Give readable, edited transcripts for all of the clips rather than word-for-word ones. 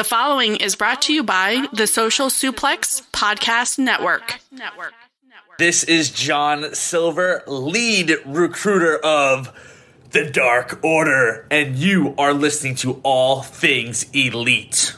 The following is brought to you by the Social Suplex Podcast Network. This is John Silver, lead recruiter of the Dark Order, and you are listening to All Things Elite.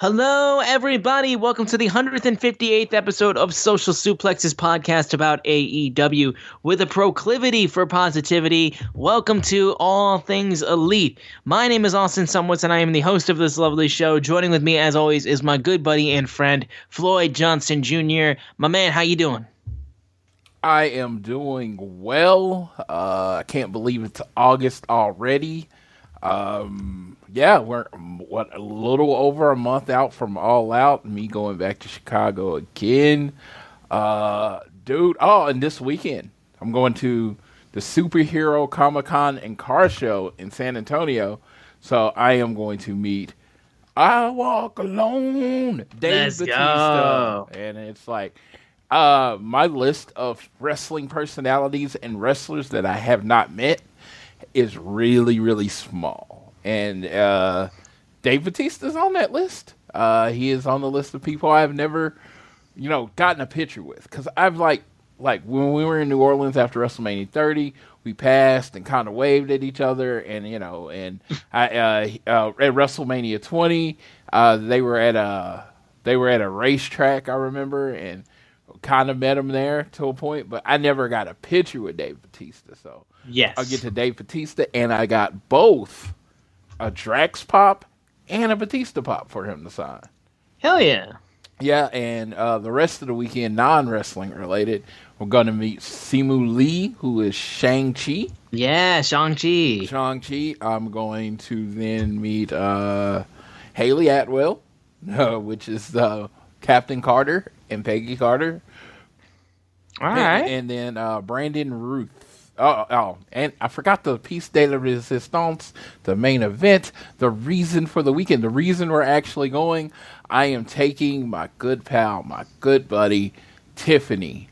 Hello, everybody. Welcome to the 158th episode of Social Suplex's podcast about AEW with a proclivity for positivity. Welcome to All Things Elite. My name is Austin Somewhat's, and I am the host of this lovely show. Joining with me, as always, is my good buddy and friend, Floyd Johnson Jr. My man, how you doing? I am doing well. I can't believe it's August already. Yeah, we're a little over a month out from All Out. Me going back to Chicago again, dude. Oh, and this weekend I'm going to the Superhero Comic-Con and Car Show in San Antonio. So I am going to meet I Walk Alone, Dave Bautista, and it's like my list of wrestling personalities and wrestlers that I have not met is really, really small. And Dave Bautista's on that list. He is on the list of people I've never, gotten a picture with. Because I've like when we were in New Orleans after WrestleMania 30, we passed and kind of waved at each other. And, at WrestleMania 20, they were at a racetrack, I remember, and kind of met him there to a point. But I never got a picture with Dave Bautista. So yes, I'll get to Dave Bautista, and I got both a Drax pop and a Batista pop for him to sign. Hell yeah. Yeah, and the rest of the weekend, non-wrestling related, we're going to meet Simu Lee, who is Shang-Chi. Yeah, Shang-Chi. Shang-Chi. I'm going to then meet Haley Atwell, which is Captain Carter and Peggy Carter. All right. And then Brandon Ruth. And I forgot the piece de la resistance, the main event, the reason for the weekend, the reason we're actually going. I am taking my good pal, my good buddy, Tiffany,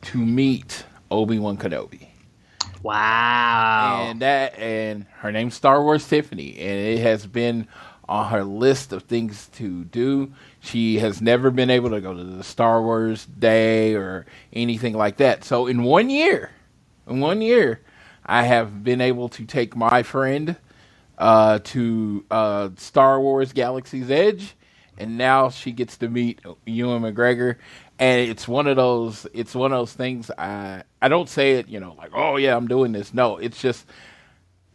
to meet Obi-Wan Kenobi. Wow. And her name's Star Wars Tiffany, and it has been on her list of things to do. She has never been able to go to the Star Wars Day or anything like that. So in 1 year, I have been able to take my friend to Star Wars Galaxy's Edge, and now she gets to meet Ewan McGregor. And it's one of those things. I don't say it, like, oh yeah, I'm doing this. No, it's just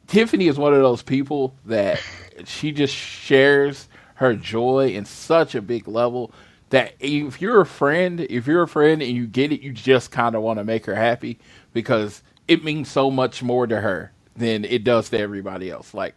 Tiffany is one of those people that she just shares her joy in such a big level that if you're a friend and you get it, you just kind of want to make her happy because it means so much more to her than it does to everybody else. Like,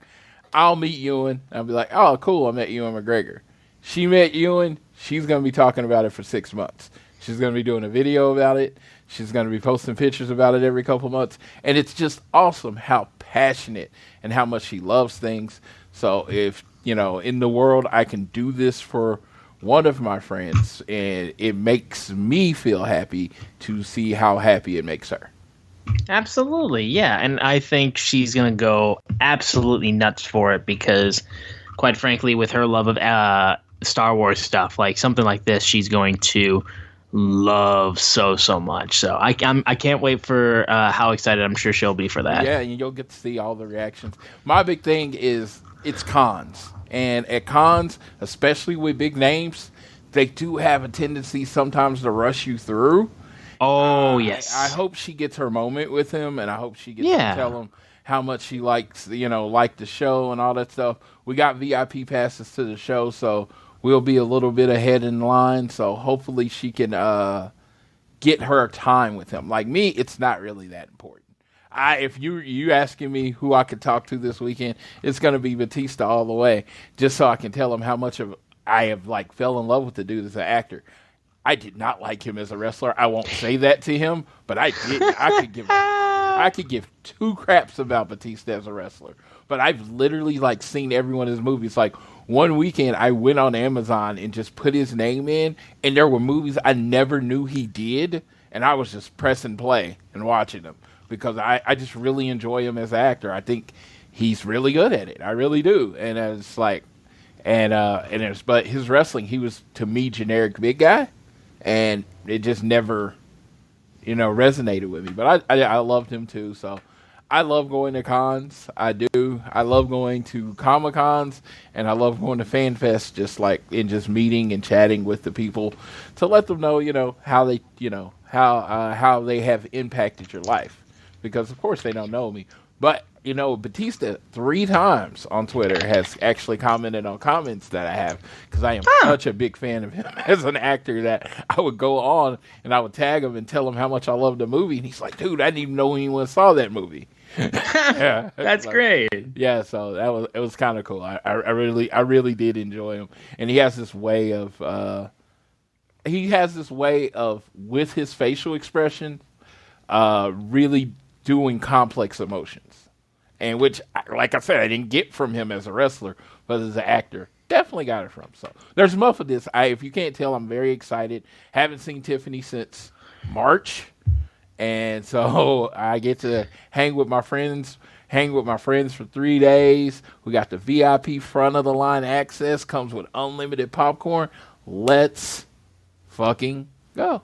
I'll meet Ewan, I'll be like, oh, cool, I met Ewan McGregor. She met Ewan, she's going to be talking about it for 6 months. She's going to be doing a video about it. She's going to be posting pictures about it every couple months. And it's just awesome how passionate and how much she loves things. So if, in the world, I can do this for one of my friends, and it makes me feel happy to see how happy it makes her. Absolutely, yeah. And I think she's going to go absolutely nuts for it because, quite frankly, with her love of Star Wars stuff, like something like this, she's going to love so much. So I can't wait for how excited I'm sure she'll be for that. Yeah, and you'll get to see all the reactions. My big thing is it's cons. And at cons, especially with big names, they do have a tendency sometimes to rush you through. Oh, yes. I hope she gets her moment with him, and I hope she gets to tell him how much she likes, like the show and all that stuff. We got VIP passes to the show, so we'll be a little bit ahead in line. So hopefully she can get her time with him. Like me, it's not really that important. If you asking me who I could talk to this weekend, it's going to be Batista all the way, just so I can tell him how much of I have fell in love with the dude as an actor. I did not like him as a wrestler. I won't say that to him, but I did. I could give two craps about Batista as a wrestler. But I've literally seen every one of his movies. One weekend I went on Amazon and just put his name in, and there were movies I never knew he did, and I was just pressing play and watching them because I just really enjoy him as an actor. I think he's really good at it. I really do. And it's but his wrestling, he was to me generic big guy. And it just never, resonated with me. But I loved him too. So I love going to cons. I do. I love going to Comic-Cons, and I love going to Fan Fest, just meeting and chatting with the people to let them know, how they, how they have impacted your life. Because of course they don't know me. But, Batista 3 times on Twitter has actually commented on comments that I have because I am such a big fan of him as an actor that I would go on and I would tag him and tell him how much I loved the movie. And he's like, dude, I didn't even know anyone saw that movie. Yeah, that's great. Yeah, so it was kind of cool. I really did enjoy him. And he has this way of, with his facial expression, really doing complex emotions. And which, like I said, I didn't get from him as a wrestler, but as an actor, definitely got it from. So there's enough of this. If you can't tell, I'm very excited. Haven't seen Tiffany since March, and so I get to hang with my friends for 3 days. We got the VIP front of the line access, comes with unlimited popcorn. Let's fucking go.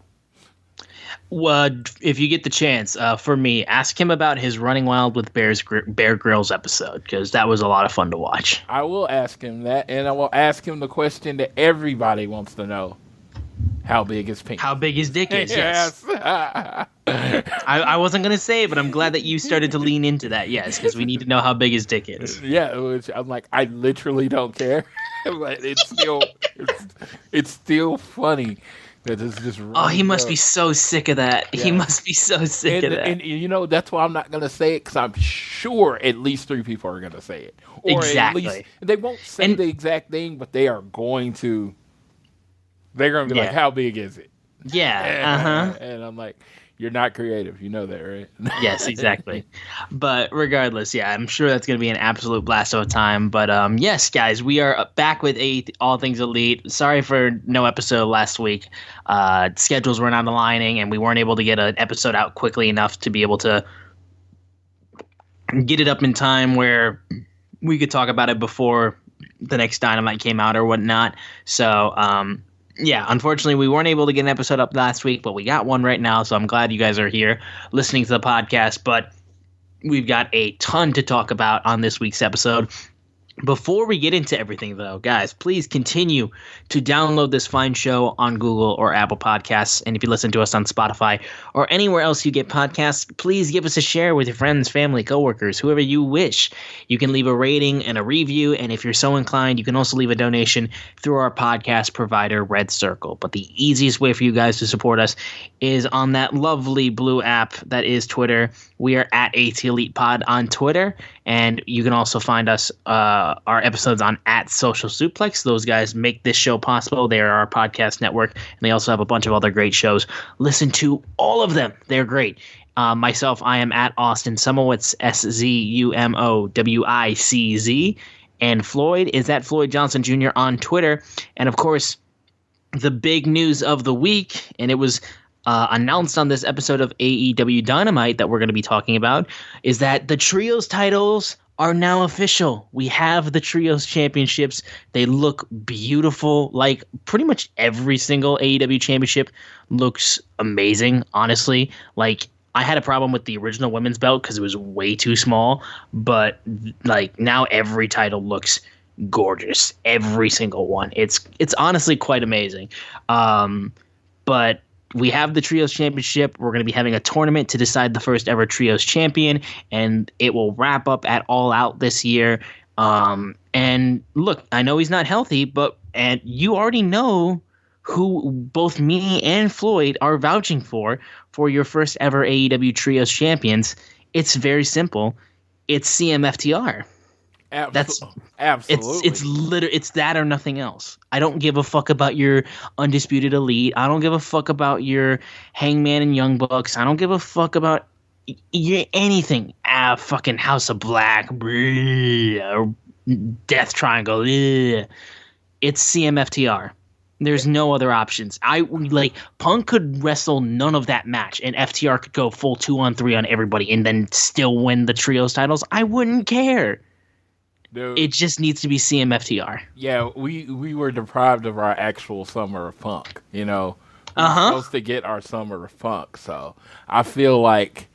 If you get the chance, for me, ask him about his Running Wild with Bear Grylls episode, because that was a lot of fun to watch. I will ask him that, and I will ask him the question that everybody wants to know. How big is Pink? How big his dick is, yes. I wasn't going to say it, but I'm glad that you started to lean into that, yes, because we need to know how big his dick is. Yeah, which I'm like, I literally don't care. But it's still funny. That is just he must be so sick of that. Yeah. He must be so sick of that. And that's why I'm not going to say it, because I'm sure at least 3 people are going to say it. Or exactly. At least, they won't say the exact thing, but they are going to. They're going to be like, how big is it? Yeah. And I'm like, you're not creative. You know that, right? Yes, exactly. But regardless, I'm sure that's going to be an absolute blast of a time. But yes, guys, we are back with All Things Elite. Sorry for no episode last week. Schedules were not aligning, and we weren't able to get an episode out quickly enough to be able to get it up in time where we could talk about it before the next Dynamite came out or whatnot. So, unfortunately, we weren't able to get an episode up last week, but we got one right now, so I'm glad you guys are here listening to the podcast. But we've got a ton to talk about on this week's episode. Before we get into everything, though, guys, please continue to download this fine show on Google or Apple Podcasts. And if you listen to us on Spotify or anywhere else you get podcasts, please give us a share with your friends, family, coworkers, whoever you wish. You can leave a rating and a review. And if you're so inclined, you can also leave a donation through our podcast provider, Red Circle. But the easiest way for you guys to support us is on that lovely blue app that is Twitter. We are at AT Elite Pod on Twitter. And you can also find us our episodes on at Social Suplex. Those guys make this show possible. They are our podcast network, and they also have a bunch of other great shows. Listen to all of them. They're great. Myself, I am at Austin Sumowitz, SZUMOWICZ, and Floyd is at Floyd Johnson Jr. on Twitter. And of course, the big news of the week, and it was announced on this episode of AEW Dynamite that we're going to be talking about, is that the Trios titles are now official. We have the Trios championships. They look beautiful. Like pretty much every single AEW championship looks amazing, honestly. Like I had a problem with the original women's belt because it was way too small, but like now every title looks gorgeous. Every single one. It's honestly quite amazing. But we have the Trios Championship. We're going to be having a tournament to decide the first ever Trios champion, and it will wrap up at All Out this year. And look, I know he's not healthy, and you already know who both me and Floyd are vouching for your first ever AEW Trios champions. It's very simple. It's CMFTR. Absolutely. It's that or nothing else. I don't give a fuck about your Undisputed Elite. I don't give a fuck about your Hangman and Young Bucks. I don't give a fuck about anything. Fucking House of Black, or Death Triangle. It's CMFTR. There's no other options. Punk could wrestle none of that match, and FTR could go full 2-on-3 on everybody, and then still win the trios titles. I wouldn't care. Dude, it just needs to be CMFTR. Yeah, we were deprived of our actual Summer of Punk. You know, we were supposed to get our Summer of Punk. So I feel like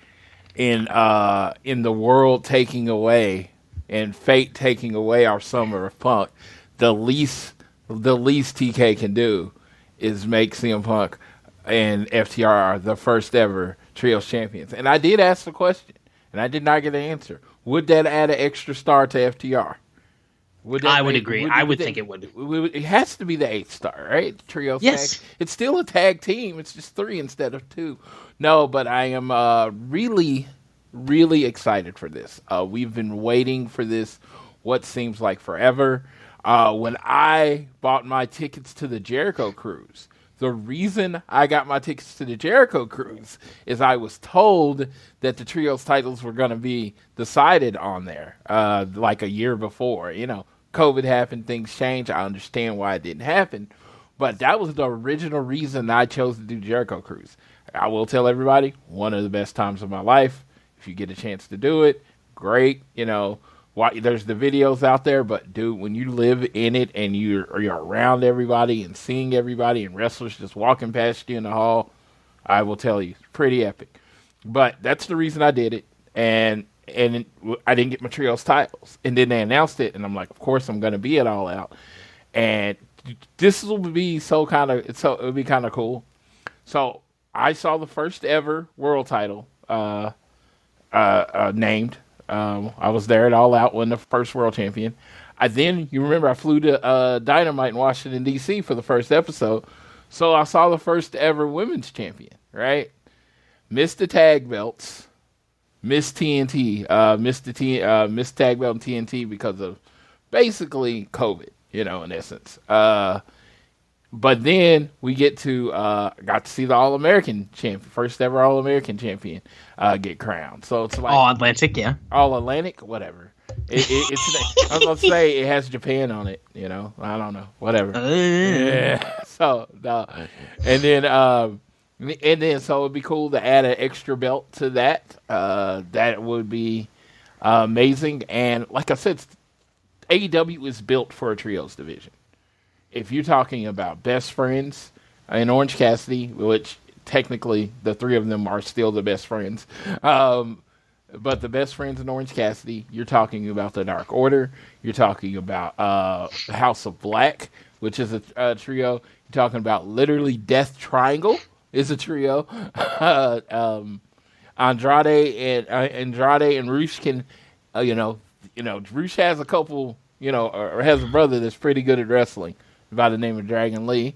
in the world taking away and fate taking away our Summer of Punk, the least TK can do is make CM Punk and FTR the first ever Trios champions. And I did ask the question, and I did not get an answer. Would that add an extra star to FTR? I would agree. I would think it would. It has to be the 8th star, right? Trios yes. Tag. It's still a tag team. It's just 3 instead of 2. No, but I am really, really excited for this. We've been waiting for this what seems like forever. When I bought my tickets to the Jericho Cruise, the reason I got my tickets to the Jericho Cruise is I was told that the Trios titles were going to be decided on there like a year before. You know, COVID happened, things changed. I understand why it didn't happen. But that was the original reason I chose to do Jericho Cruise. I will tell everybody, one of the best times of my life. If you get a chance to do it, great. You know, there's the videos out there, but dude, when you live in it and you're around everybody and seeing everybody and wrestlers just walking past you in the hall, I will tell you, it's pretty epic. But that's the reason I did it, and I didn't get my trios titles, and then they announced it, and I'm like, of course I'm going to be at All Out, and this will be it'll be kind of cool. So I saw the first ever world title named. I was there at All Out when the first world champion. You remember I flew to Dynamite in Washington, D.C. for the first episode. So I saw the first ever women's champion, right? Missed the tag belts, missed TNT, missed tag belt and TNT because of basically COVID, you know, in essence. But then we got to see the All-American champion, first ever All-American champion get crowned. So it's like All Atlantic, yeah. All Atlantic, whatever. I was gonna say it has Japan on it. You know, I don't know, whatever. Yeah. So no, and then so it'd be cool to add an extra belt to that. That would be amazing. And like I said, AEW is built for a trios division. If you're talking about best friends in Orange Cassidy, which technically the 3 of them are still the best friends, but the best friends in Orange Cassidy, you're talking about the Dark Order, you're talking about House of Black, which is a trio, you're talking about literally Death Triangle is a trio, Andrade and Rush can, Rush has a couple, or has a brother that's pretty good at wrestling by the name of Dragon Lee.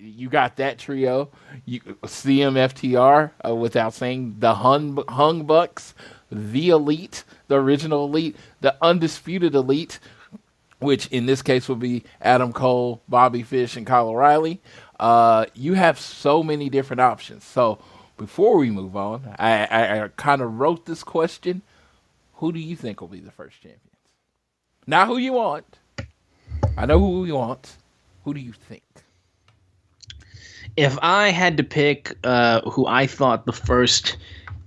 You got that trio. CMFTR, without saying the Hung Bucks, the Elite, the original Elite, the Undisputed Elite, which in this case would be Adam Cole, Bobby Fish, and Kyle O'Reilly. You have so many different options. So before we move on, I kind of wrote this question. Who do you think will be the first champions? Not who you want. I know who we want. Who do you think? If I had to pick who I thought the first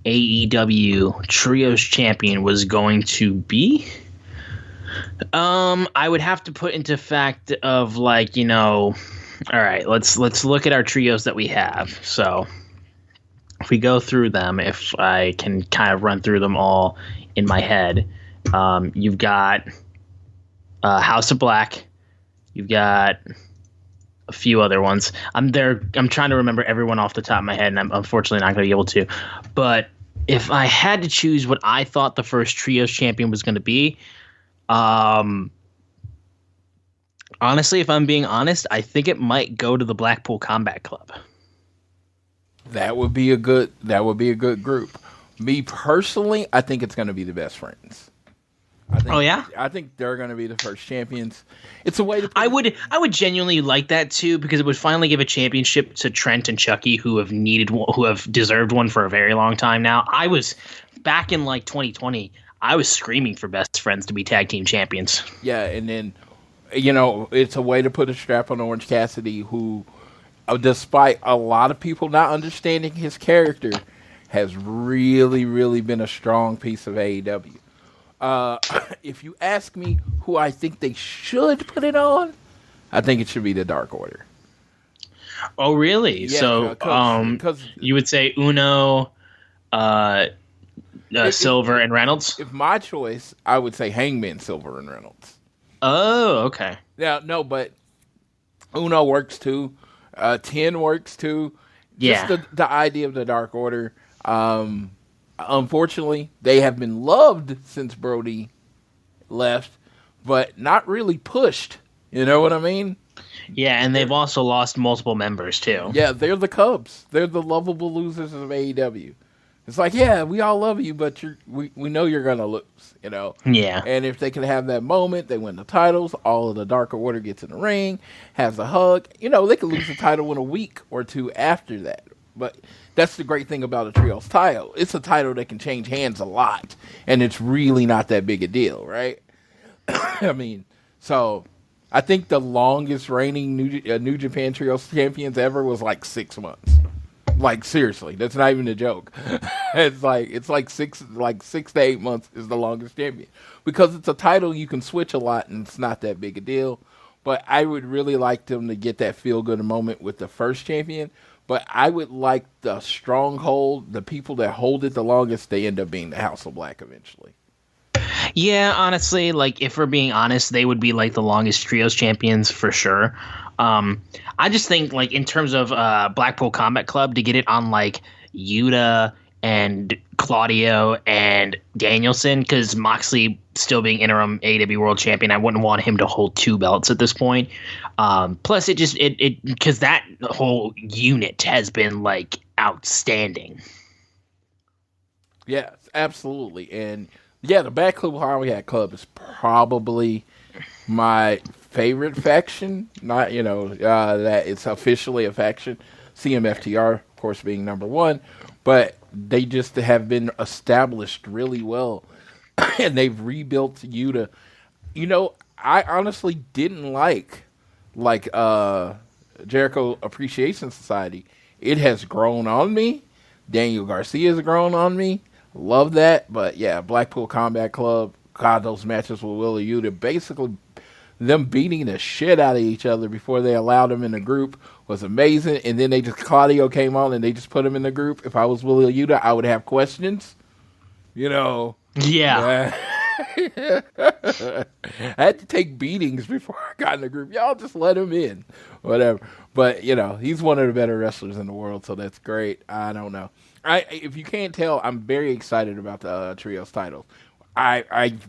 AEW Trios champion was going to be, I would have to put into fact of all right, let's look at our trios that we have. So if we go through them, if I can kind of run through them all in my head, you've got House of Black. You've got a few other ones. I'm trying to remember everyone off the top of my head, and I'm unfortunately not going to be able to. But if I had to choose what I thought the first Trios champion was going to be, honestly, if I'm being honest, I think it might go to the Blackpool Combat Club. That would be a good group. Me personally, I think it's going to be the Best Friends. I think they're going to be the first champions. It's a way to. I would genuinely like that too, because it would finally give a championship to Trent and Chucky, who have deserved one for a very long time now. I was back in like 2020. I was screaming for Best Friends to be tag team champions. Yeah, and then it's a way to put a strap on Orange Cassidy, who, despite a lot of people not understanding his character, has really, really been a strong piece of AEW. If you ask me who I think they should put it on, I think it should be the Dark Order. Oh, really? Yeah, so, cause you would say Uno, Silver, and Reynolds? If my choice, I would say Hangman, Silver, and Reynolds. Oh, okay. Yeah, no, but Uno works too. 10 works too. Yeah. Just the idea of the Dark Order. Unfortunately, they have been loved since Brody left, but not really pushed. You know what I mean? Yeah, and they've also lost multiple members, too. Yeah, they're the Cubs. They're the lovable losers of AEW. It's like, yeah, we all love you, but we know you're going to lose, Yeah. And if they can have that moment, they win the titles, all of the Dark Order gets in the ring, has a hug. They could lose the title in a week or two after that. But that's the great thing about a trios title. It's a title that can change hands a lot, and it's really not that big a deal, right? I mean, so I think the longest reigning New Japan Trios champions ever was like 6 months. Like, seriously, that's not even a joke. It's like 6 to 8 months is the longest champion, because it's a title you can switch a lot, and it's not that big a deal. But I would really like them to get that feel good moment with the first champion. But I would like the stronghold, the people that hold it the longest, they end up being the House of Black eventually. Yeah, honestly, like, if we're being honest, they would be like the longest trios champions for sure. I just think, like, in terms of Blackpool Combat Club, to get it on like Yuta and Claudio and Danielson, because Moxley still being interim AEW World Champion, I wouldn't want him to hold 2 belts at this point. Plus, it because that whole unit has been like outstanding. Yeah, absolutely, and yeah, the Bad Club Hollywood Club is probably my favorite faction. Not that it's officially a faction. CMFTR, of course, being number 1, but they just have been established really well, and they've rebuilt Yuta. I honestly didn't like Jericho Appreciation Society. It has grown on me. Daniel Garcia has grown on me. Love that. But yeah, Blackpool Combat Club, God, those matches with Willa Yuta, basically them beating the shit out of each other before they allowed them in the group was amazing. And then Claudio came on and they just put him in the group. If I was Willa Yuta, I would have questions. Yeah. I had to take beatings before I got in the group. Y'all just let him in. Whatever. But, he's one of the better wrestlers in the world, so that's great. I don't know. If you can't tell, I'm very excited about the Trios titles.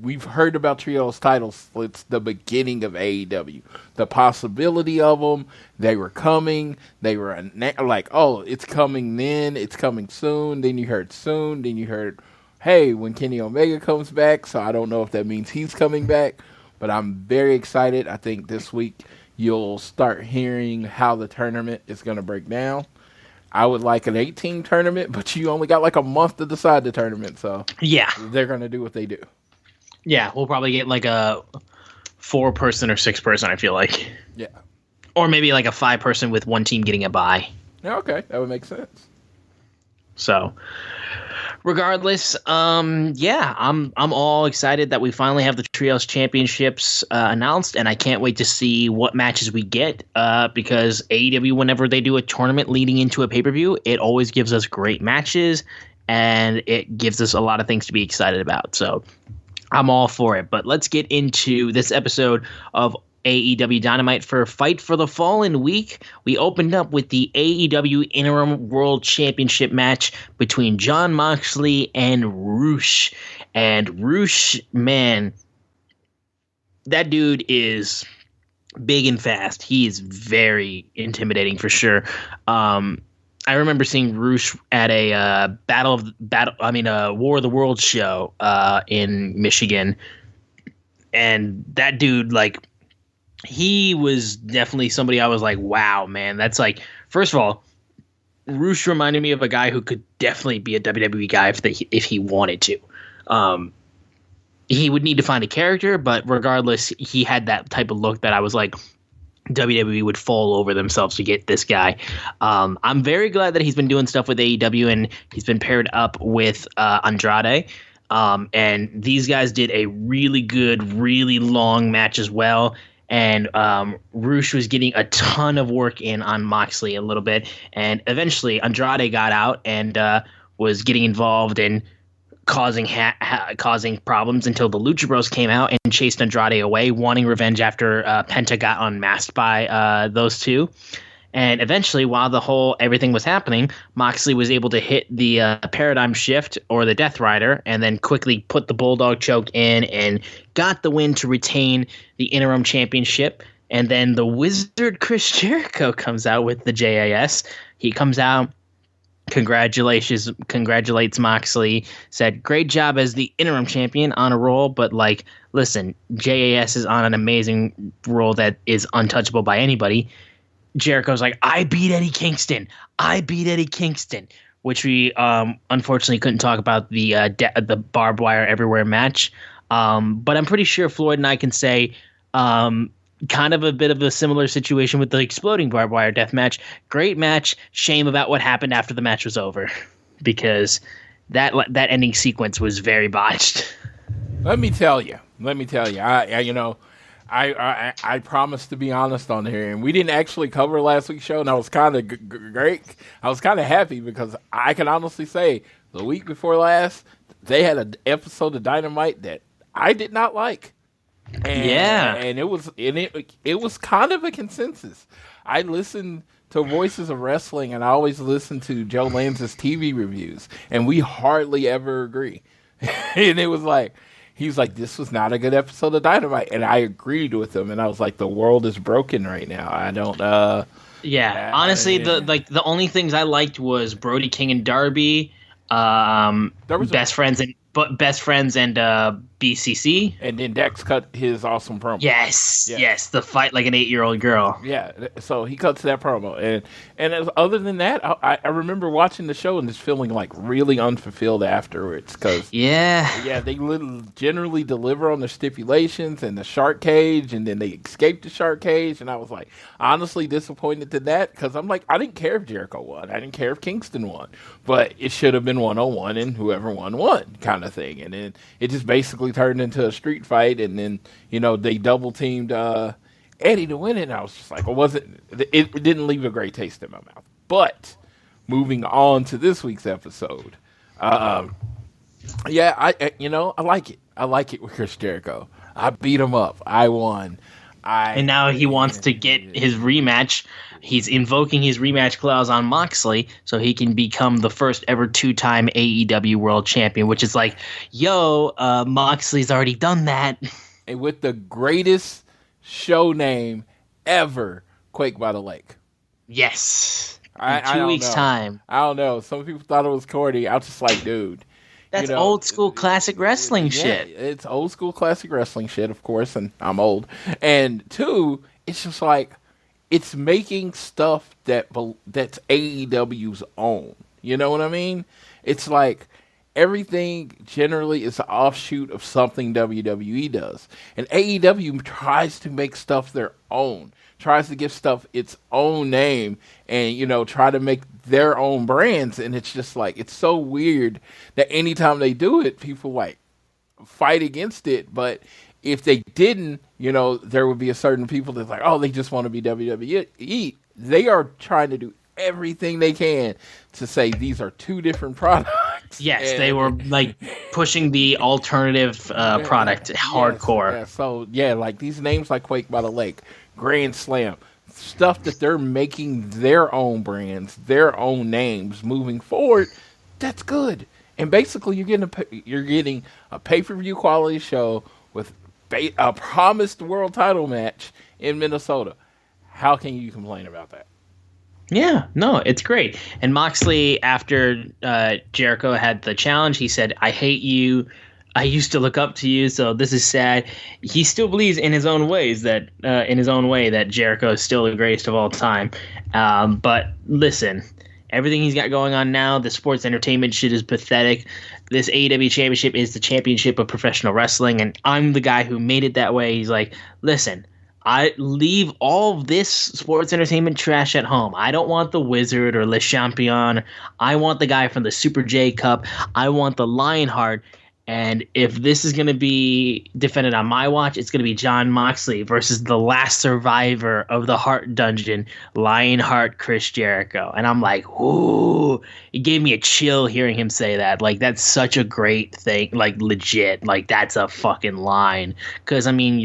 We've heard about Trios titles. It's the beginning of AEW. The possibility of them, they were coming. They were like, oh, it's coming then. It's coming soon. Then you heard soon. Then you heard, hey, when Kenny Omega comes back. So I don't know if that means he's coming back. But I'm very excited. I think this week you'll start hearing how the tournament is going to break down. I would like an 18 tournament, but you only got like a month to decide the tournament, so yeah, they're going to do what they do. Yeah, we'll probably get like a 4-person or 6-person, I feel like. Yeah. Or maybe like a 5-person with one team getting a bye. Yeah, okay, that would make sense. So, regardless, yeah, I'm all excited that we finally have the Trios Championships announced, and I can't wait to see what matches we get, because AEW, whenever they do a tournament leading into a pay-per-view, it always gives us great matches, and it gives us a lot of things to be excited about. So, I'm all for it. But let's get into this episode of AEW Dynamite for Fight for the Fallen week. We opened up with the AEW Interim World Championship match between Jon Moxley and Roosh. And Roosh, man, that dude is big and fast. He is very intimidating for sure. I remember seeing Roosh at a War of the Worlds show in Michigan, and that dude, like, he was definitely somebody I was like, wow, man, that's like, first of all, Roosh reminded me of a guy who could definitely be a WWE guy if he wanted to. He would need to find a character, but regardless, he had that type of look that I was like, WWE would fall over themselves to get this guy. I'm very glad that he's been doing stuff with AEW, and he's been paired up with Andrade. And these guys did a really good, really long match as well. And Roosh was getting a ton of work in on Moxley a little bit. And eventually Andrade got out and was getting involved in causing problems until the Lucha Bros came out and chased Andrade away, wanting revenge after Penta got unmasked by those two. And eventually, while everything was happening, Moxley was able to hit the Paradigm Shift or the Death Rider, and then quickly put the Bulldog Choke in and got the win to retain the Interim Championship. And then the Wizard Chris Jericho comes out with the JAS. He comes out, congratulates Moxley, said, great job as the interim champion, on a roll, but like, listen, JAS is on an amazing roll that is untouchable by anybody. Jericho's like, I beat Eddie Kingston, which we unfortunately couldn't talk about the barbed wire everywhere match, but I'm pretty sure Floyd and I can say kind of a bit of a similar situation with the exploding barbed wire death match. Great match. Shame about what happened after the match was over, because that ending sequence was very botched. Let me tell you. I promised to be honest on here, and we didn't actually cover last week's show, and I was kind of great. I was kind of happy because I can honestly say the week before last, they had an episode of Dynamite that I did not like. And it was kind of a consensus. I listened to Voices of Wrestling, and I always listen to Joe Lanza's TV reviews, and we hardly ever agree. And it was like, he was like, this was not a good episode of Dynamite, and I agreed with him, and I was like, the world is broken right now. I don't. Honestly, the only things I liked was Brody King and Darby, Best Friends and BCC. And then Dex cut his awesome promo. Yes, the fight like an 8-year-old girl. Yeah, so he cuts that promo. And other than that, I remember watching the show and just feeling like really unfulfilled afterwards. Cause, they generally deliver on the stipulations and the shark cage, and then they escape the shark cage. And I was like, honestly disappointed to that, because I'm like, I didn't care if Jericho won. I didn't care if Kingston won. But it should have been 1-on-1, and whoever won kind of thing. And then it just basically turned into a street fight, and then they double teamed Eddie to win it. And I was just like, it didn't leave a great taste in my mouth. But moving on to this week's episode, I like it. I like it with Chris Jericho. I beat him up. I won. And now he wants to get his rematch. He's invoking his rematch clause on Moxley so he can become the first ever 2-time AEW World Champion, which is like, Moxley's already done that. And with the greatest show name ever, Quake by the Lake. Yes. In 2 weeks' time. I don't know. Some people thought it was corny. I was just like, dude. That's old school classic wrestling shit. It's old school classic wrestling shit, of course, and I'm old. And 2, it's just like, it's making stuff that's AEW's own. You know what I mean? It's like everything generally is an offshoot of something WWE does. And AEW tries to make stuff their own, tries to give stuff its own name, and, try to make their own brands. And it's just like, it's so weird that anytime they do it, people like fight against it. But if they didn't, there would be a certain people that's like, oh, they just want to be WWE. They are trying to do everything they can to say these are two different products. Yes, they were like pushing the alternative product hardcore. Yeah, so like these names like Quake by the Lake, Grand Slam, stuff that they're making their own brands, their own names moving forward. That's good. And basically, you're getting a pay-per-view quality show with a promised world title match in Minnesota. How can you complain about that? Yeah, no, it's great. And Moxley, after Jericho had the challenge, he said, "I hate you. I used to look up to you, so this is sad." He still believes in his own way that Jericho is still the greatest of all time. But listen, everything he's got going on now, the sports entertainment shit is pathetic. This AEW championship is the championship of professional wrestling, and I'm the guy who made it that way. He's like, listen, I leave all of this sports entertainment trash at home. I don't want the Wizard or Le Champion. I want the guy from the Super J Cup. I want the Lionheart. And if this is going to be defended on my watch, it's going to be Jon Moxley versus the last survivor of the Heart Dungeon, Lionheart Chris Jericho. And I'm like, ooh, it gave me a chill hearing him say that. Like, that's such a great thing. Like, legit. Like, that's a fucking line. Because, I mean,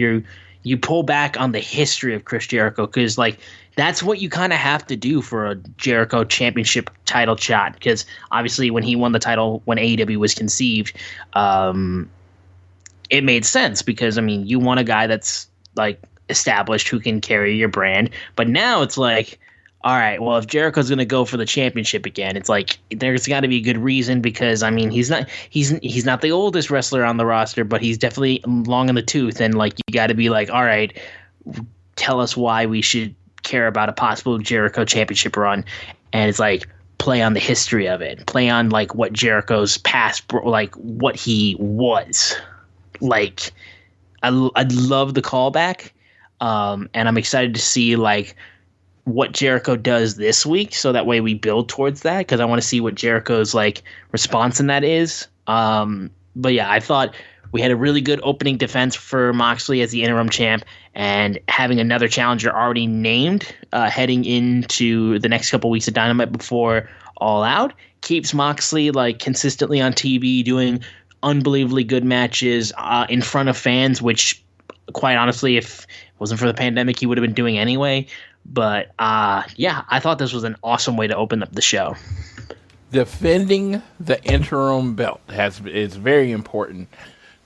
you pull back on the history of Chris Jericho, because, like, that's what you kind of have to do for a Jericho championship title shot. Because obviously, when he won the title, when AEW was conceived, it made sense. Because I mean, you want a guy that's like established who can carry your brand. But now it's like, all right, well, if Jericho's going to go for the championship again, it's like there's got to be a good reason. Because I mean, he's not the oldest wrestler on the roster, but he's definitely long in the tooth. And like, you got to be like, all right, tell us why we should care about a possible Jericho championship run. And it's like, play on the history of it, play on like what Jericho's past, like what he was like. I love the callback, and I'm excited to see like what Jericho does this week, so that way we build towards that, because I want to see what Jericho's like response in that is. But yeah, I thought we had a really good opening defense for Moxley as the interim champ, and having another challenger already named heading into the next couple weeks of Dynamite before All Out keeps Moxley like consistently on TV doing unbelievably good matches in front of fans, which quite honestly, if it wasn't for the pandemic, he would have been doing anyway. But yeah, I thought this was an awesome way to open up the show. Defending the interim belt is very important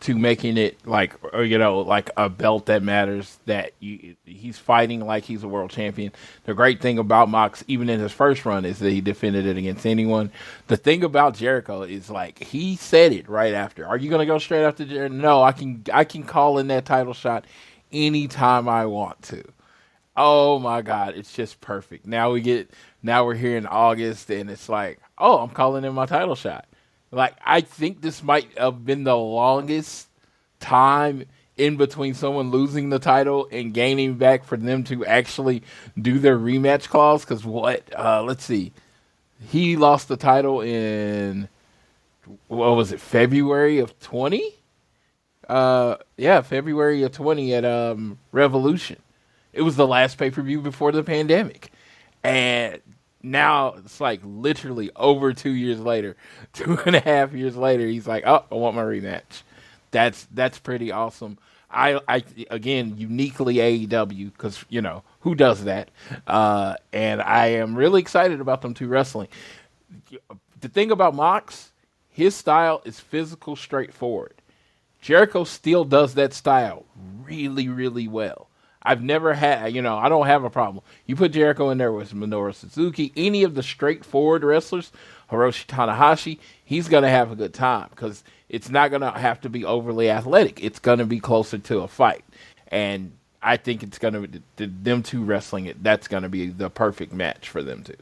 to making it like, you know, like a belt that matters, that he's fighting like he's a world champion. The great thing about Mox, even in his first run, is that he defended it against anyone. The thing about Jericho is like, he said it right after. Are you going to go straight after Jericho? No, I can call in that title shot anytime I want to. Oh my God, it's just perfect. Now we're here in August, and it's like, oh, I'm calling in my title shot. Like, I think this might have been the longest time in between someone losing the title and gaining back for them to actually do their rematch clause. Because let's see. He lost the title in, what was it, February of 20? February of 20 at Revolution. It was the last pay-per-view before the pandemic. And now it's like literally over 2 years later, 2.5 years later, he's like, oh, I want my rematch. That's pretty awesome. I again, uniquely AEW, because, you know, who does that? And I am really excited about them two wrestling. The thing about Mox, his style is physical, straightforward. Jericho still does that style really, really well. I've never had, I don't have a problem. You put Jericho in there with Minoru Suzuki, any of the straightforward wrestlers, Hiroshi Tanahashi, he's going to have a good time, because it's not going to have to be overly athletic. It's going to be closer to a fight. And I think it's going to be them two wrestling it. That's going to be the perfect match for them two.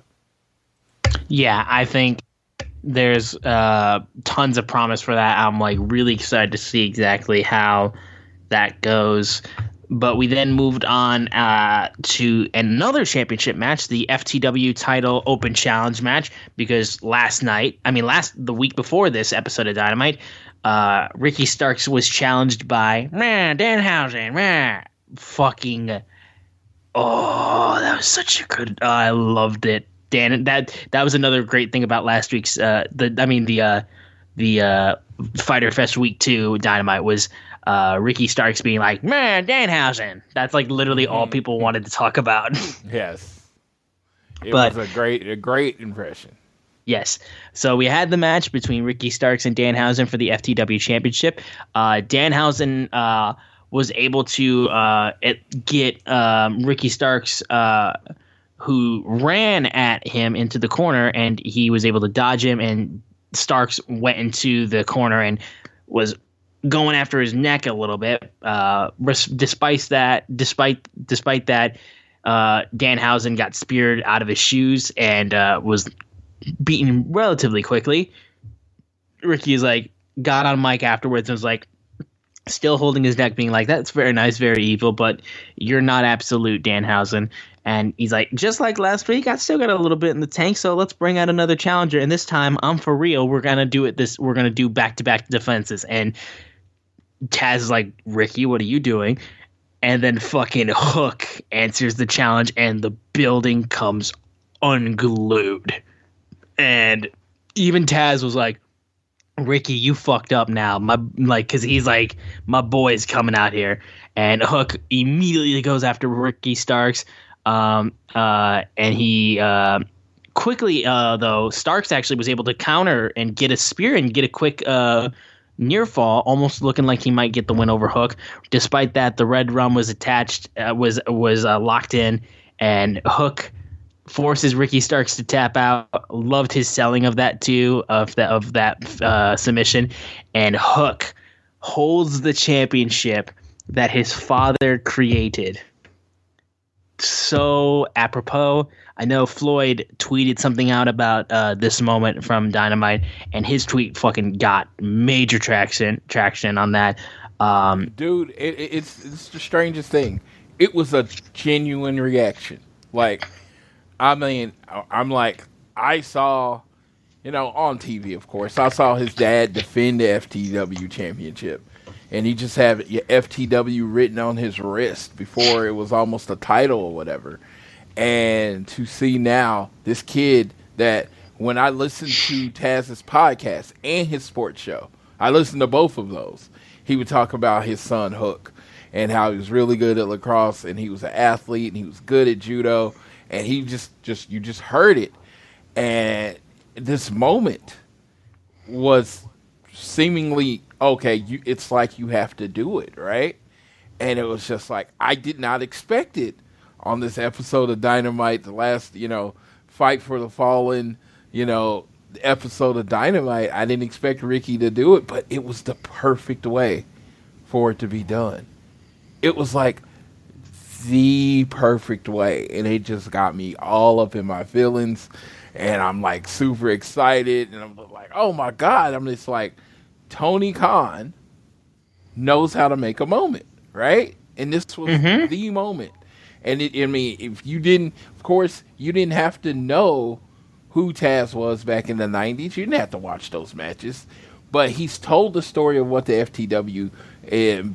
Yeah, I think there's tons of promise for that. I'm like really excited to see exactly how that goes. But we then moved on to another championship match, the FTW title open challenge match, because the week before this episode of Dynamite, Ricky Starks was challenged by Danhausen. That was such a good, I loved it. Dan, that was another great thing about last week's the Fyter Fest Week 2 Dynamite was Ricky Starks being like, man, Danhausen. That's like literally all people wanted to talk about. Yes. It was a great impression. Yes. So we had the match between Ricky Starks and Danhausen for the FTW Championship. Danhausen was able to get Ricky Starks, who ran at him into the corner, and he was able to dodge him, and Starks went into the corner and was going after his neck a little bit. Despite that, Danhausen got speared out of his shoes and was beaten relatively quickly. Ricky is like, got on mic afterwards and was like, still holding his neck, being like, that's very nice, very evil, but you're not absolute, Danhausen. And he's like, just like last week, I still got a little bit in the tank, so let's bring out another challenger. And this time, I'm for real. We're gonna do back-to-back defenses. And Taz is like, Ricky, what are you doing? And then fucking Hook answers the challenge, and the building comes unglued. And even Taz was like, Ricky, you fucked up now. Because he's like, my boy's coming out here. And Hook immediately goes after Ricky Starks. And he quickly, though, Starks actually was able to counter and get a spear and get a quick near fall, almost looking like he might get the win over Hook. Despite that, the red rum was attached, was locked in, and Hook forces Ricky Starks to tap out. Loved his selling of that too, of that submission. And Hook holds the championship that his father created. So apropos. I know Floyd tweeted something out about this moment from Dynamite, and his tweet fucking got major traction on that. Dude, it's the strangest thing. It was a genuine reaction. Like, I mean, I'm like, I saw, on TV, of course, I saw his dad defend the FTW championship. And he just had FTW written on his wrist before it was almost a title or whatever. And to see now this kid that when I listened to Taz's podcast and his sports show, I listened to both of those. He would talk about his son Hook and how he was really good at lacrosse and he was an athlete and he was good at judo. And he you just heard it. And this moment was seemingly, okay, it's like you have to do it, right? And it was just like, I did not expect it on this episode of Dynamite, the last, Fight for the Fallen, episode of Dynamite. I didn't expect Ricky to do it, but it was the perfect way for it to be done. It was like the perfect way, and it just got me all up in my feelings, and I'm like super excited, and I'm like, oh my God, I'm just like, Tony Khan knows how to make a moment, right? And this was the moment. And if you didn't, of course, you didn't have to know who Taz was back in the 90s. You didn't have to watch those matches. But he's told the story of what the FTW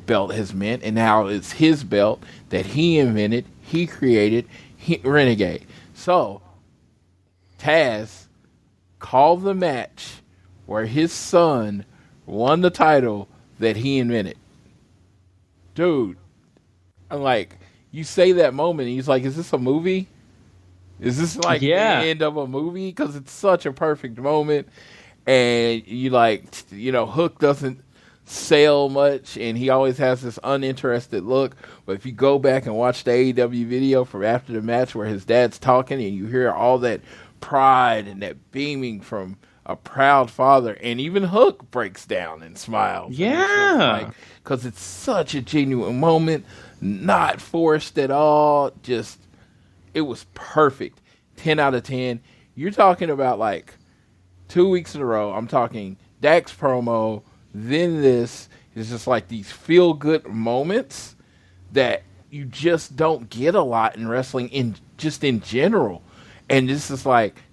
belt has meant and how it's his belt that he invented, he created, Renegade. So, Taz called the match where his son won the title that he invented. Dude, I'm like, you say that moment, and he's like, is this a movie? Is this like the end of a movie? Because it's such a perfect moment. And you Hook doesn't sell much, and he always has this uninterested look. But if you go back and watch the AEW video from after the match where his dad's talking, and you hear all that pride and that beaming from a proud father, and even Hook breaks down and smiles. Yeah. Because it's such a genuine moment, not forced at all. Just, it was perfect. 10 out of 10. You're talking about 2 weeks in a row. I'm talking Dax promo, then this. It's just like these feel-good moments that you just don't get a lot in wrestling in general. And this is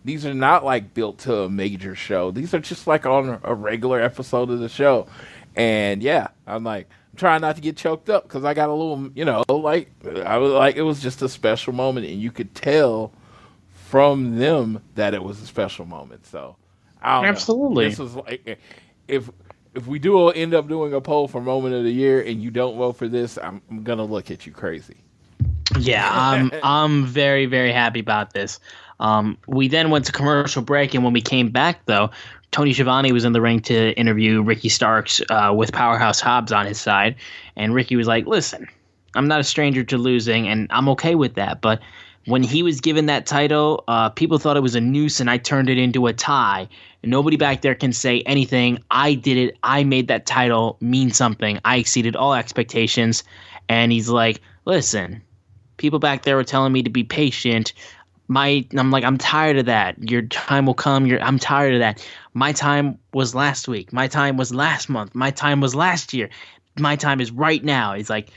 these are not built to a major show. These are just on a regular episode of the show. And yeah, I'm trying not to get choked up because I got a little, I was it was just a special moment. And you could tell from them that it was a special moment. So, I don't Absolutely. know. This was like, if we do end up doing a poll for moment of the year and you don't vote for this, I'm gonna look at you crazy. Yeah, I'm very, very happy about this. We then went to commercial break, and when we came back, though, Tony Schiavone was in the ring to interview Ricky Starks with Powerhouse Hobbs on his side, and Ricky was like, listen, I'm not a stranger to losing, and I'm okay with that, but when he was given that title, people thought it was a noose, and I turned it into a tie. Nobody back there can say anything. I did it. I made that title mean something. I exceeded all expectations, and he's like, listen, people back there were telling me to be patient. I'm like, I'm tired of that. Your time will come. I'm tired of that. My time was last week. My time was last month. My time was last year. My time is right now. It's like,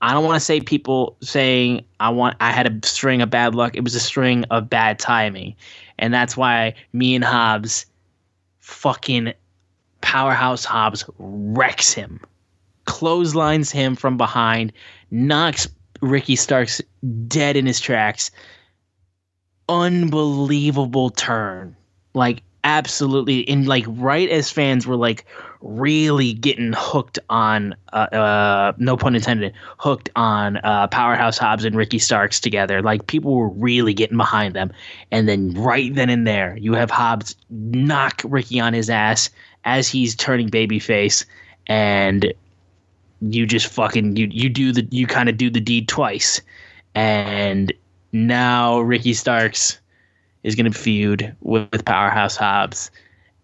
I don't want to say people saying I had a string of bad luck. It was a string of bad timing. And that's why me and Hobbs, fucking Powerhouse Hobbs, wrecks him. Clotheslines him from behind. Knocks Ricky Starks dead in his tracks. Unbelievable turn. Like, absolutely. And, like, right as fans were, like, really getting hooked on, no pun intended, hooked on Powerhouse Hobbs and Ricky Starks together. Like, people were really getting behind them. And then right then and there, you have Hobbs knock Ricky on his ass as he's turning babyface, and you just fucking you kind of do the deed twice. And now Ricky Starks is going to feud with Powerhouse Hobbs.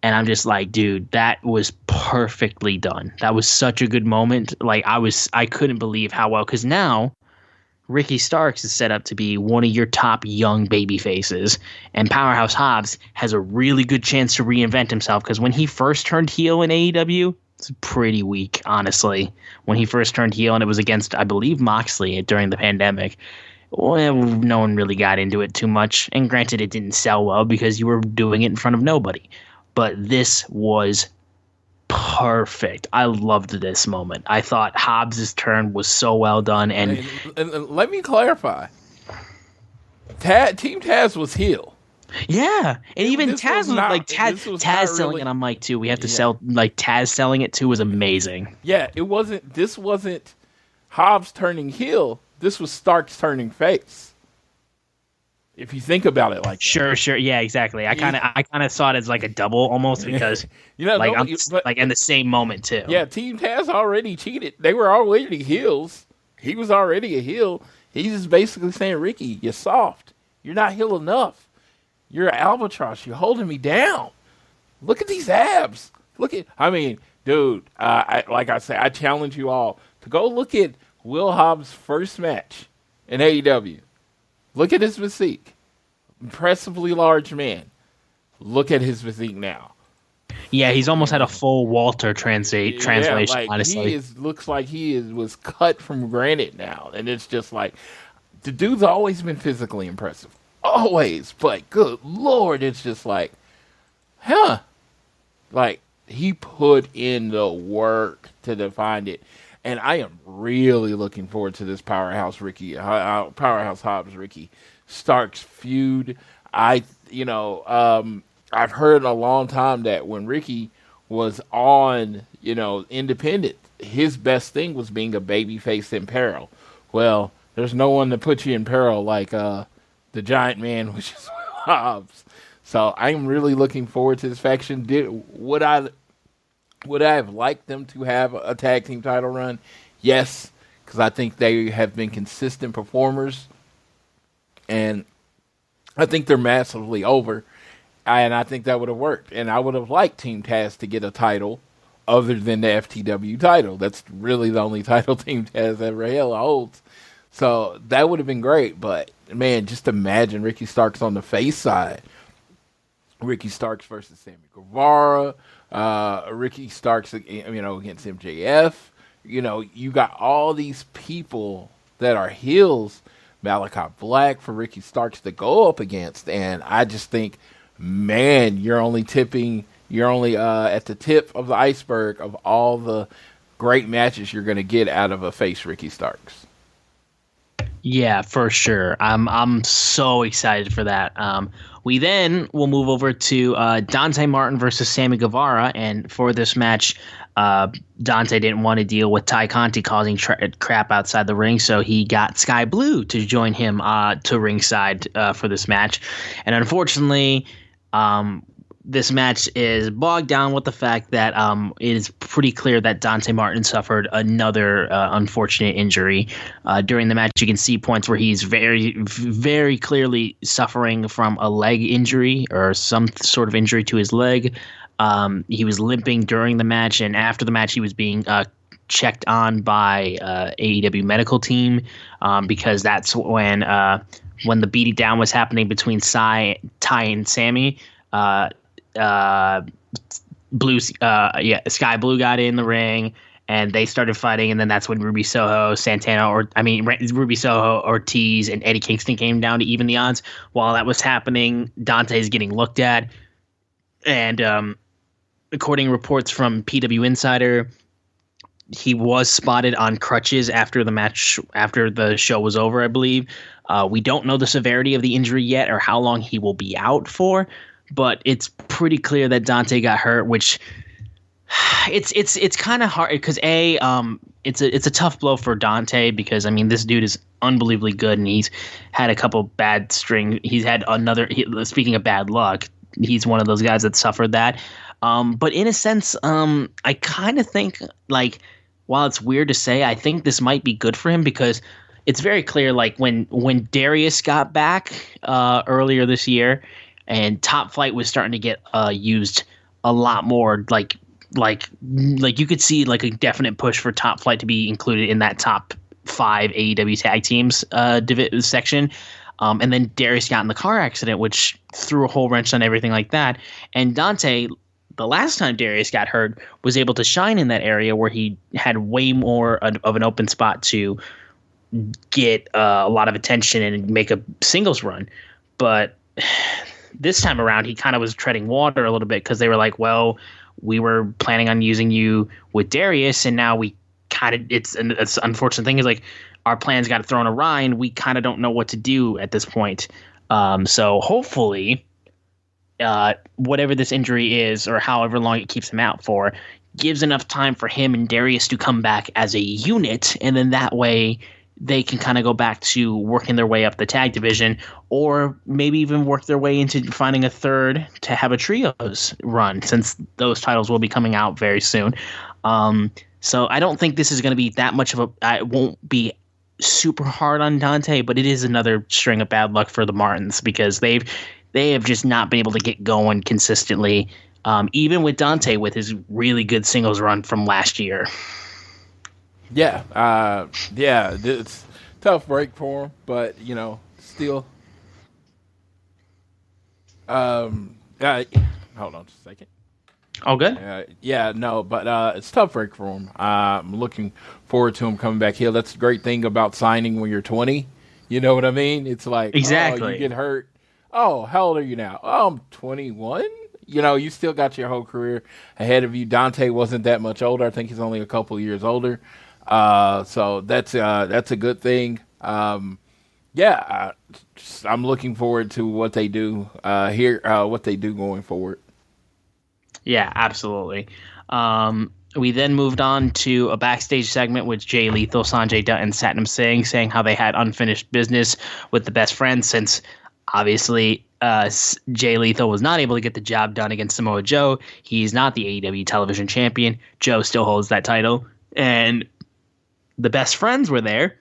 And I'm just like, dude, that was perfectly done. That was such a good moment. Like, I couldn't believe how well, because now Ricky Starks is set up to be one of your top young baby faces, and Powerhouse Hobbs has a really good chance to reinvent himself, because when he first turned heel in AEW, it's pretty weak, honestly. When he first turned heel, and it was against, I believe, Moxley during the pandemic. Well, no one really got into it too much. And granted, it didn't sell well because you were doing it in front of nobody. But this was perfect. I loved this moment. I thought Hobbs' turn was so well done. And let me clarify. Team Taz was heel. Yeah, and even Taz was not, like Taz selling really, it on mic too. We have to sell, like, Taz selling it too was amazing. Yeah, this wasn't Hobbs turning heel. This was Starks turning face. If you think about it like Sure, yeah, exactly. I kind of saw it as like a double almost, because like in the same moment too. Yeah, Team Taz already cheated. They were already heels. He was already a heel. He's just basically saying, Ricky, you're soft. You're not heel enough. You're an albatross. You're holding me down. Look at these abs. Dude, like I say, I challenge you all to go look at Will Hobbs' first match in AEW. Look at his physique. Impressively large man. Look at his physique now. Yeah, he's almost had a full Walter translation, honestly. He looks like he was cut from granite now. And it's just like, the dude's always been physically impressive. Always. But good Lord, it's just like, like, he put in the work to define it. And I am really looking forward to this Powerhouse Hobbs Ricky Starks feud. I've heard a long time that when Ricky was on, independent, his best thing was being a babyface in peril. Well, there's no one to put you in peril like the Giant Man, which is Hobbs. So I'm really looking forward to this faction. Would I have liked them to have a tag team title run? Yes, because I think they have been consistent performers, and I think they're massively over, and I think that would have worked. And I would have liked Team Taz to get a title other than the FTW title. That's really the only title Team Taz ever holds. So that would have been great, but man, just imagine Ricky Starks on the face side. Ricky Starks versus Sammy Guevara. Ricky Starks, against MJF. You got all these people that are heels. Malachi Black for Ricky Starks to go up against, and I just think, man, you're only at the tip of the iceberg of all the great matches you're going to get out of a face Ricky Starks. Yeah, for sure. I'm so excited for that. We then will move over to Dante Martin versus Sammy Guevara, and for this match, Dante didn't want to deal with Ty Conti causing crap outside the ring, so he got Sky Blue to join him to ringside for this match, and unfortunately, this match is bogged down with the fact that it is pretty clear that Dante Martin suffered another unfortunate injury. During the match, you can see points where he's very, very clearly suffering from a leg injury or some sort of injury to his leg. He was limping during the match, and after the match, he was being checked on by AEW medical team because that's when the beating down was happening between Ty and Sammy. Sky Blue got in the ring and they started fighting, and then that's when Ruby Soho, Ortiz, and Eddie Kingston came down to even the odds. While that was happening, Dante's getting looked at, and according to reports from PW Insider, he was spotted on crutches after the match, after the show was over, I believe. We don't know the severity of the injury yet or how long he will be out for, but it's pretty clear that Dante got hurt, which it's kind of hard because it's a tough blow for Dante because I mean this dude is unbelievably good and he's had a couple bad string. He's had speaking of bad luck, he's one of those guys that suffered that. But in a sense, I kind of think like while it's weird to say, I think this might be good for him because it's very clear like when Darius got back earlier this year. And Top Flight was starting to get used a lot more. Like you could see like a definite push for Top Flight to be included in that top 5 AEW tag teams section. And then Darius got in the car accident, which threw a whole wrench on everything like that. And Dante, the last time Darius got hurt, was able to shine in that area where he had way more of an open spot to get a lot of attention and make a singles run. But this time around, he kind of was treading water a little bit because they were like, well, we were planning on using you with Darius, and now we kind of, it's an unfortunate thing is like our plans got thrown awry, and we kind of don't know what to do at this point. So hopefully, whatever this injury is or however long it keeps him out for, gives enough time for him and Darius to come back as a unit, and then that way they can kind of go back to working their way up the tag division, or maybe even work their way into finding a third to have a trios run, since those titles will be coming out very soon. So I don't think this is going to be that much of it won't be super hard on Dante, but it is another string of bad luck for the Martins because they have just not been able to get going consistently, even with Dante with his really good singles run from last year. Yeah, it's a tough break for him, but still. Hold on just a second. Oh, good. But it's a tough break for him. I'm looking forward to him coming back here. That's the great thing about signing when you're 20. You know what I mean? It's like exactly. You get hurt. Oh, how old are you now? Oh, I'm 21. You still got your whole career ahead of you. Dante wasn't that much older. I think he's only a couple years older. So that's a good thing. I'm looking forward to what they do what they do going forward. Yeah, absolutely. We then moved on to a backstage segment with Jay Lethal, Sanjay Dutt, and Satnam Singh saying how they had unfinished business with the Best Friends since obviously Jay Lethal was not able to get the job done against Samoa Joe. He's not the AEW television champion. Joe still holds that title. And the Best Friends were there,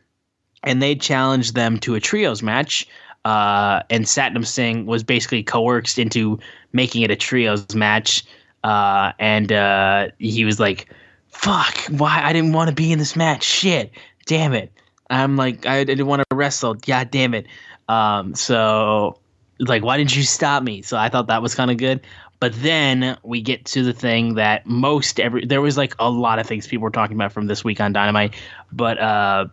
and they challenged them to a trios match. And Satnam Singh was basically coerced into making it a trios match. And he was like, fuck, why? I didn't want to be in this match. Shit, damn it. I'm like, I didn't want to wrestle. God damn it. So, like, why didn't you stop me? So I thought that was kind of good. But then we get to the thing that there was like a lot of things people were talking about from this week on Dynamite. But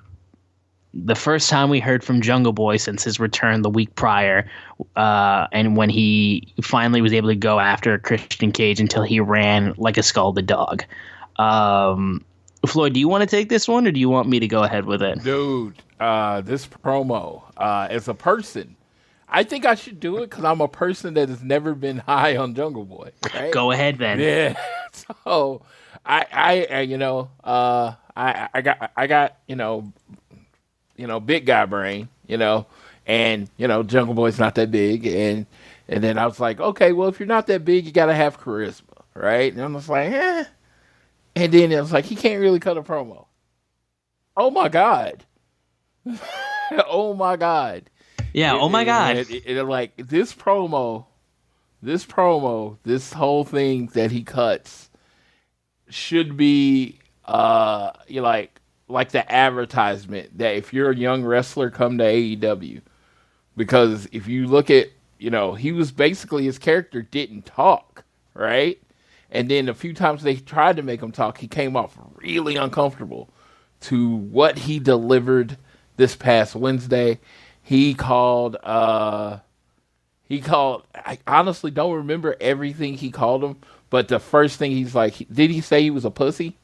the first time we heard from Jungle Boy since his return the week prior, and when he finally was able to go after Christian Cage until he ran like a scalded dog. Floyd, do you want to take this one, or do you want me to go ahead with it? Dude, this promo, as a person, I think I should do it because I'm a person that has never been high on Jungle Boy. Right? Go ahead, then. Yeah. So I got big guy brain, and Jungle Boy's not that big, and then I was like, okay, well, if you're not that big, you gotta have charisma, right? And I was like, and then it was like, he can't really cut a promo. Oh my god. Oh my god. Yeah, oh my god. Like this promo, this whole thing that he cuts should be like the advertisement that if you're a young wrestler, come to AEW. Because if you look at, he was basically, his character didn't talk, right? And then a few times they tried to make him talk, he came off really uncomfortable to what he delivered this past Wednesday. He called, I honestly don't remember everything he called him, but the first thing he's like, did he say he was a pussy?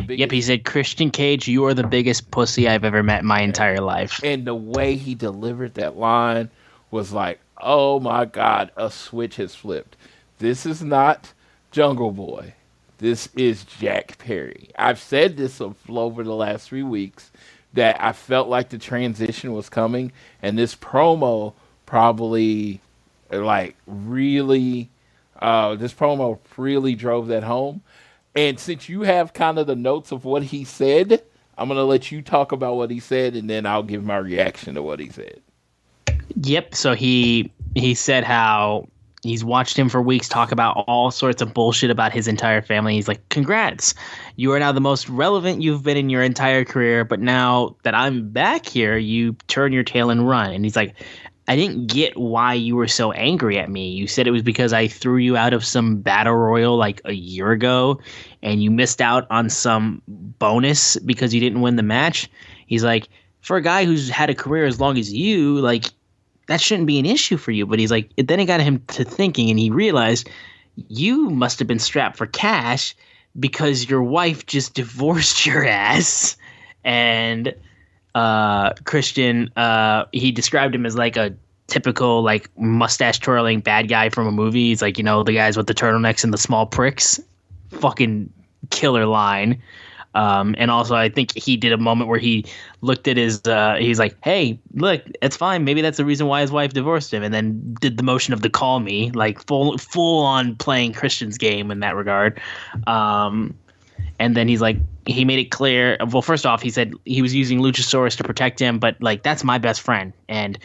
Yep, he said, Christian Cage, you are the biggest pussy I've ever met in my entire life. And the way he delivered that line was like, oh my God, a switch has flipped. This is not Jungle Boy. This is Jack Perry. I've said this over the last 3 weeks that I felt like the transition was coming, and this promo probably really drove that home. And since you have kind of the notes of what he said, I'm going to let you talk about what he said, and then I'll give my reaction to what he said. Yep. So he said how he's watched him for weeks talk about all sorts of bullshit about his entire family. He's like, congrats. You are now the most relevant you've been in your entire career. But now that I'm back here, you turn your tail and run. And he's like, I didn't get why you were so angry at me. You said it was because I threw you out of some battle royal like a year ago and you missed out on some bonus because you didn't win the match. He's like, for a guy who's had a career as long as you, like, that shouldn't be an issue for you. But he's like, then it got him to thinking, and he realized you must have been strapped for cash because your wife just divorced your ass. And Christian, he described him as like a typical like mustache twirling bad guy from a movie. He's like, the guys with the turtlenecks and the small pricks. Fucking killer line. And also I think he did a moment where he looked at his he's like, hey, look, it's fine, maybe that's the reason why his wife divorced him, and then did the motion of the call me, like full on playing Christian's game in that regard. And then he's like, he made it clear. Well, first off, he said he was using Luchasaurus to protect him, but like, that's my best friend. And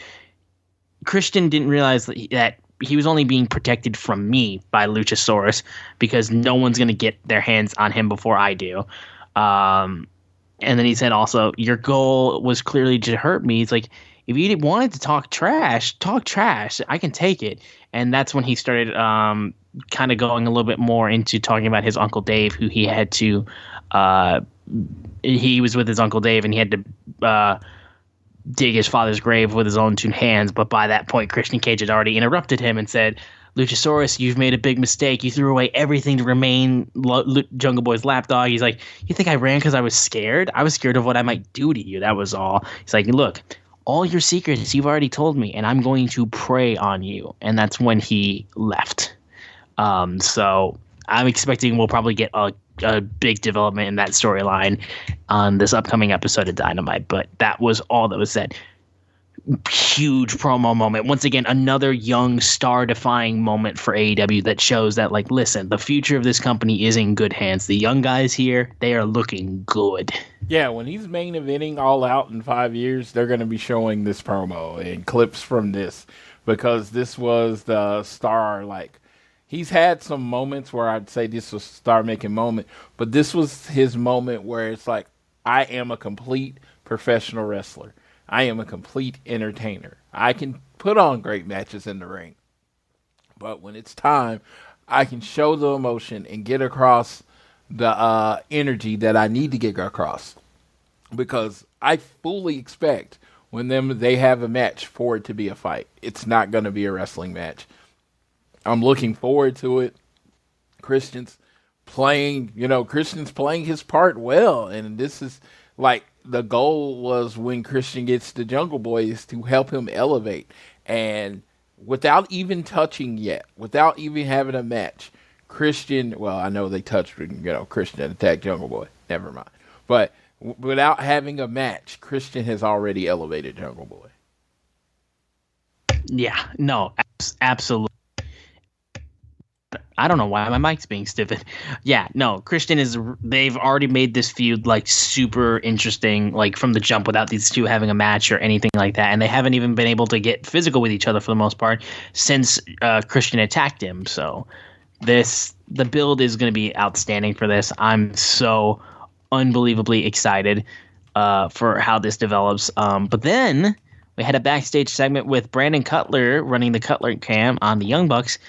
Christian didn't realize that he was only being protected from me by Luchasaurus because no one's going to get their hands on him before I do. And then he said also, your goal was clearly to hurt me. He's like, if you wanted to talk trash, I can take it. And that's when he started kind of going a little bit more into talking about his Uncle Dave, who he had to he was with his Uncle Dave and he had to dig his father's grave with his own two hands. But by that point, Christian Cage had already interrupted him and said, Luchasaurus, you've made a big mistake. You threw away everything to remain Jungle Boy's lapdog. He's like, you think I ran because I was scared? I was scared of what I might do to you. That was all. He's like, look, all your secrets you've already told me, and I'm going to prey on you. And that's when he left. So I'm expecting we'll probably get a big development in that storyline on this upcoming episode of Dynamite. But that was all that was said. Huge promo moment. Once again, another young star-defying moment for AEW that shows that, like, listen, the future of this company is in good hands. The young guys here, they are looking good. Yeah, when he's main eventing All Out in 5 years, they're going to be showing this promo and clips from this because this was the star, like, he's had some moments where I'd say this was a star-making moment, but this was his moment where it's like, I am a complete professional wrestler. I am a complete entertainer. I can put on great matches in the ring. But when it's time, I can show the emotion and get across the energy that I need to get across. Because I fully expect when they have a match for it to be a fight. It's not going to be a wrestling match. I'm looking forward to it. Christian's playing his part well. And this is like the goal was when Christian gets the Jungle Boy is to help him elevate. And without even touching yet, without even having a match, Christian, well, I know they touched, Christian attacked Jungle Boy. Never mind. But without having a match, Christian has already elevated Jungle Boy. Yeah, no, absolutely. I don't know why my mic's being stiffened. Yeah, no, they've already made this feud like super interesting, like from the jump without these two having a match or anything like that. And they haven't even been able to get physical with each other for the most part since Christian attacked him. So the build is going to be outstanding for this. I'm so unbelievably excited for how this develops. But then we had a backstage segment with Brandon Cutler running the Cutler cam on the Young Bucks.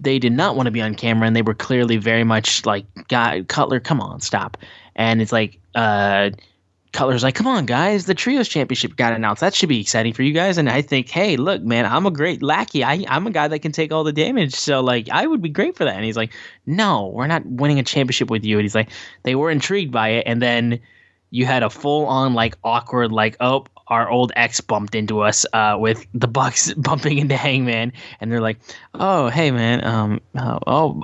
They did not want to be on camera, and they were clearly very much like, Cutler, come on, stop. And it's like, Cutler's like, come on, guys, the Trios Championship got announced. That should be exciting for you guys. And I think, hey, look, man, I'm a great lackey. I'm a guy that can take all the damage. So, like, I would be great for that. And he's like, no, we're not winning a championship with you. And he's like, they were intrigued by it. And then you had a full-on, like, awkward, like, oh, our old ex bumped into us with the Bucks bumping into Hangman, and they're like, "Oh, hey man,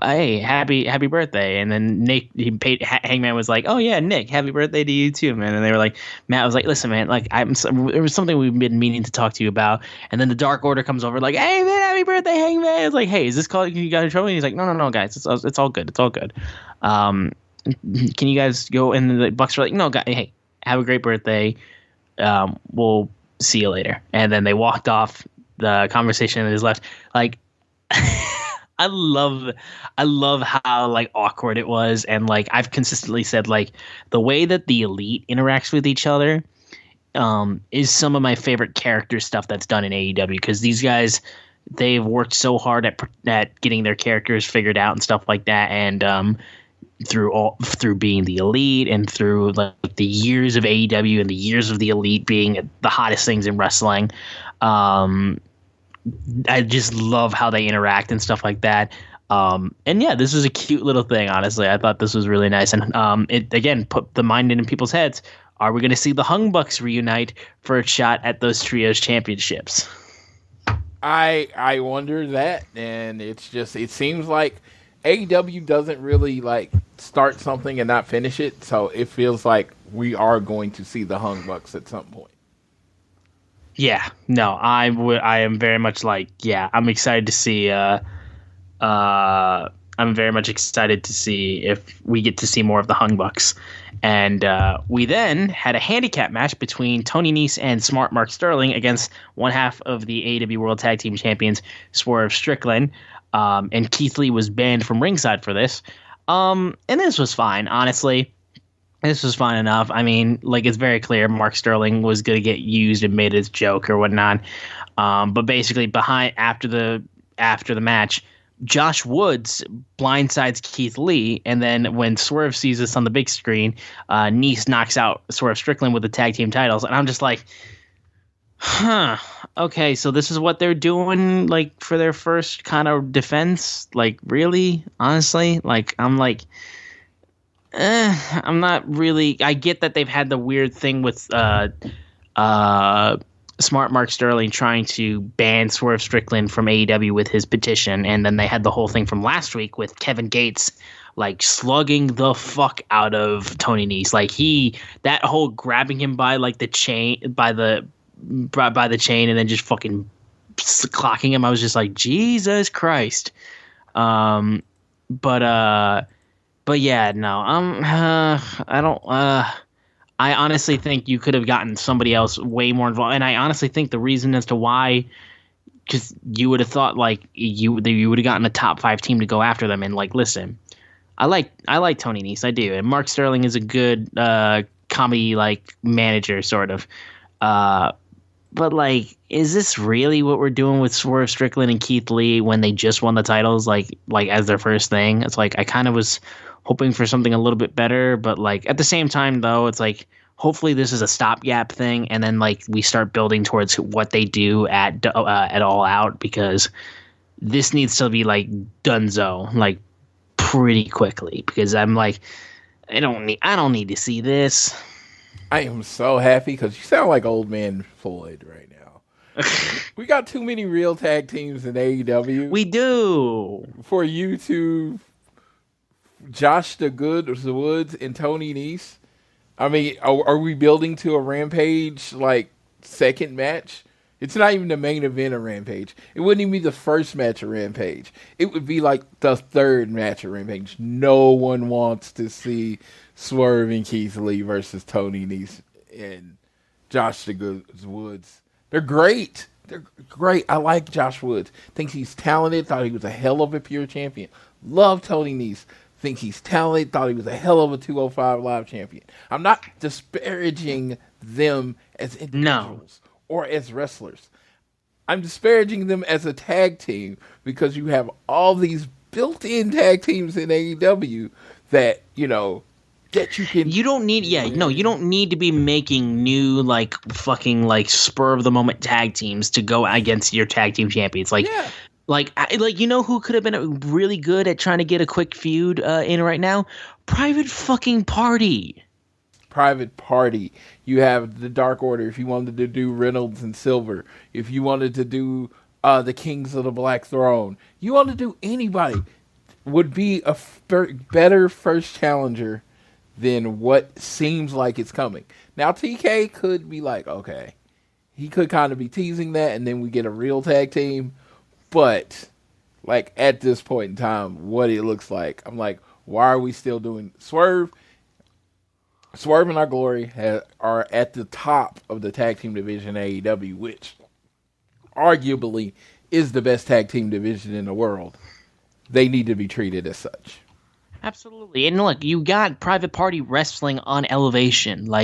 hey, happy birthday!" And then Hangman was like, "Oh yeah, Nick, happy birthday to you too, man." And they were like, Matt was like, "Listen, man, like there was something we've been meaning to talk to you about." And then the Dark Order comes over, like, "Hey man, happy birthday, Hangman!" It's like, "Hey, is this called you got in trouble?" And he's like, "No, guys, it's all good, it's all good. Can you guys go?" And the Bucks were like, "No, guys, hey, have a great birthday. We'll see you later." And then they walked off. The conversation is left. Like, I love how like awkward it was, and like I've consistently said, like the way that the Elite interacts with each other is some of my favorite character stuff that's done in AEW, because these guys, they've worked so hard at getting their characters figured out and stuff like that, and through being the Elite and through like the years of AEW and the years of the Elite being the hottest things in wrestling. I just love how they interact and stuff like that. And yeah, this was a cute little thing, honestly. I thought this was really nice. And it, again, put the mind in people's heads. Are we going to see the Hung Bucks reunite for a shot at those Trios championships? I wonder that. And it seems like AEW doesn't really like start something and not finish it, so it feels like we are going to see the Hung Bucks at some point. Yeah, no, I am very much like, yeah, I'm excited to see. I'm very much excited to see if we get to see more of the Hung Bucks. And we then had a handicap match between Tony Nese and Smart Mark Sterling against one half of the AEW World Tag Team Champions, Swerve Strickland. And Keith Lee was banned from ringside for this. And this was fine, honestly. This was fine enough. I mean, like, it's very clear Mark Sterling was going to get used and made as a joke or whatnot. But basically, after the match, Josh Woods blindsides Keith Lee, and then when Swerve sees this on the big screen, Nese knocks out Swerve Strickland with the tag team titles. And I'm just like, huh, okay, so this is what they're doing, like, for their first kind of defense? Like, really? Honestly? Like, I'm like, I'm not really... I get that they've had the weird thing with Smart Mark Sterling trying to ban Swerve Strickland from AEW with his petition, and then they had the whole thing from last week with Kevin Gates, like, slugging the fuck out of Tony Nese. Like, that whole grabbing him by, like, the chain, by the chain, and then just fucking clocking him. I was just like, Jesus Christ. But yeah, no, I don't, I honestly think you could have gotten somebody else way more involved. And I honestly think the reason as to why, because you would have thought like you would have gotten a top 5 team to go after them. And like, listen, I like Tony Nese, I do. And Mark Sterling is a good, comedy like manager sort of, but, like, is this really what we're doing with Swerve Strickland and Keith Lee when they just won the titles, like as their first thing? It's like, I kind of was hoping for something a little bit better, but, like, at the same time, though, it's like, hopefully this is a stopgap thing, and then, like, we start building towards what they do at All Out, because this needs to be, like, donezo, like, pretty quickly, because I'm like, I don't need to see this. I am so happy because you sound like old man Floyd right now. We got too many real tag teams in AEW. We do. For you to Josh the Woods and Tony Nese. I mean, are we building to a Rampage like second match? It's not even the main event of Rampage. It wouldn't even be the first match of Rampage. It would be like the third match of Rampage. No one wants to see Swerve and Keith Lee versus Tony Nese and Josh the Woods. They're great. They're great. I like Josh Woods. Thinks he's talented. Thought he was a hell of a pure champion. Love Tony Nese. Think he's talented. Thought he was a hell of a 205 Live champion. I'm not disparaging them as individuals. Or as wrestlers. I'm disparaging them as a tag team because you have all these built-in tag teams in AEW that, that you can... You don't need to be making new, fucking, spur-of-the-moment tag teams to go against your tag team champions. Who could have been really good at trying to get a quick feud in right now? Private fucking Party. Private Party. You have the Dark Order. If you wanted to do Reynolds and Silver, if you wanted to do the Kings of the Black Throne, you want to do anybody, would be a better first challenger than what seems like it's coming. Now TK could be like, okay, he could kind of be teasing that, and then we get a real tag team. But at this point in time, what it looks like, I'm like, why are we still doing Swerve? Swerve and Our Glory are at the top of the tag team division in AEW, which arguably is the best tag team division in the world. They need to be treated as such. Absolutely. And look, you got Private Party wrestling on Elevation.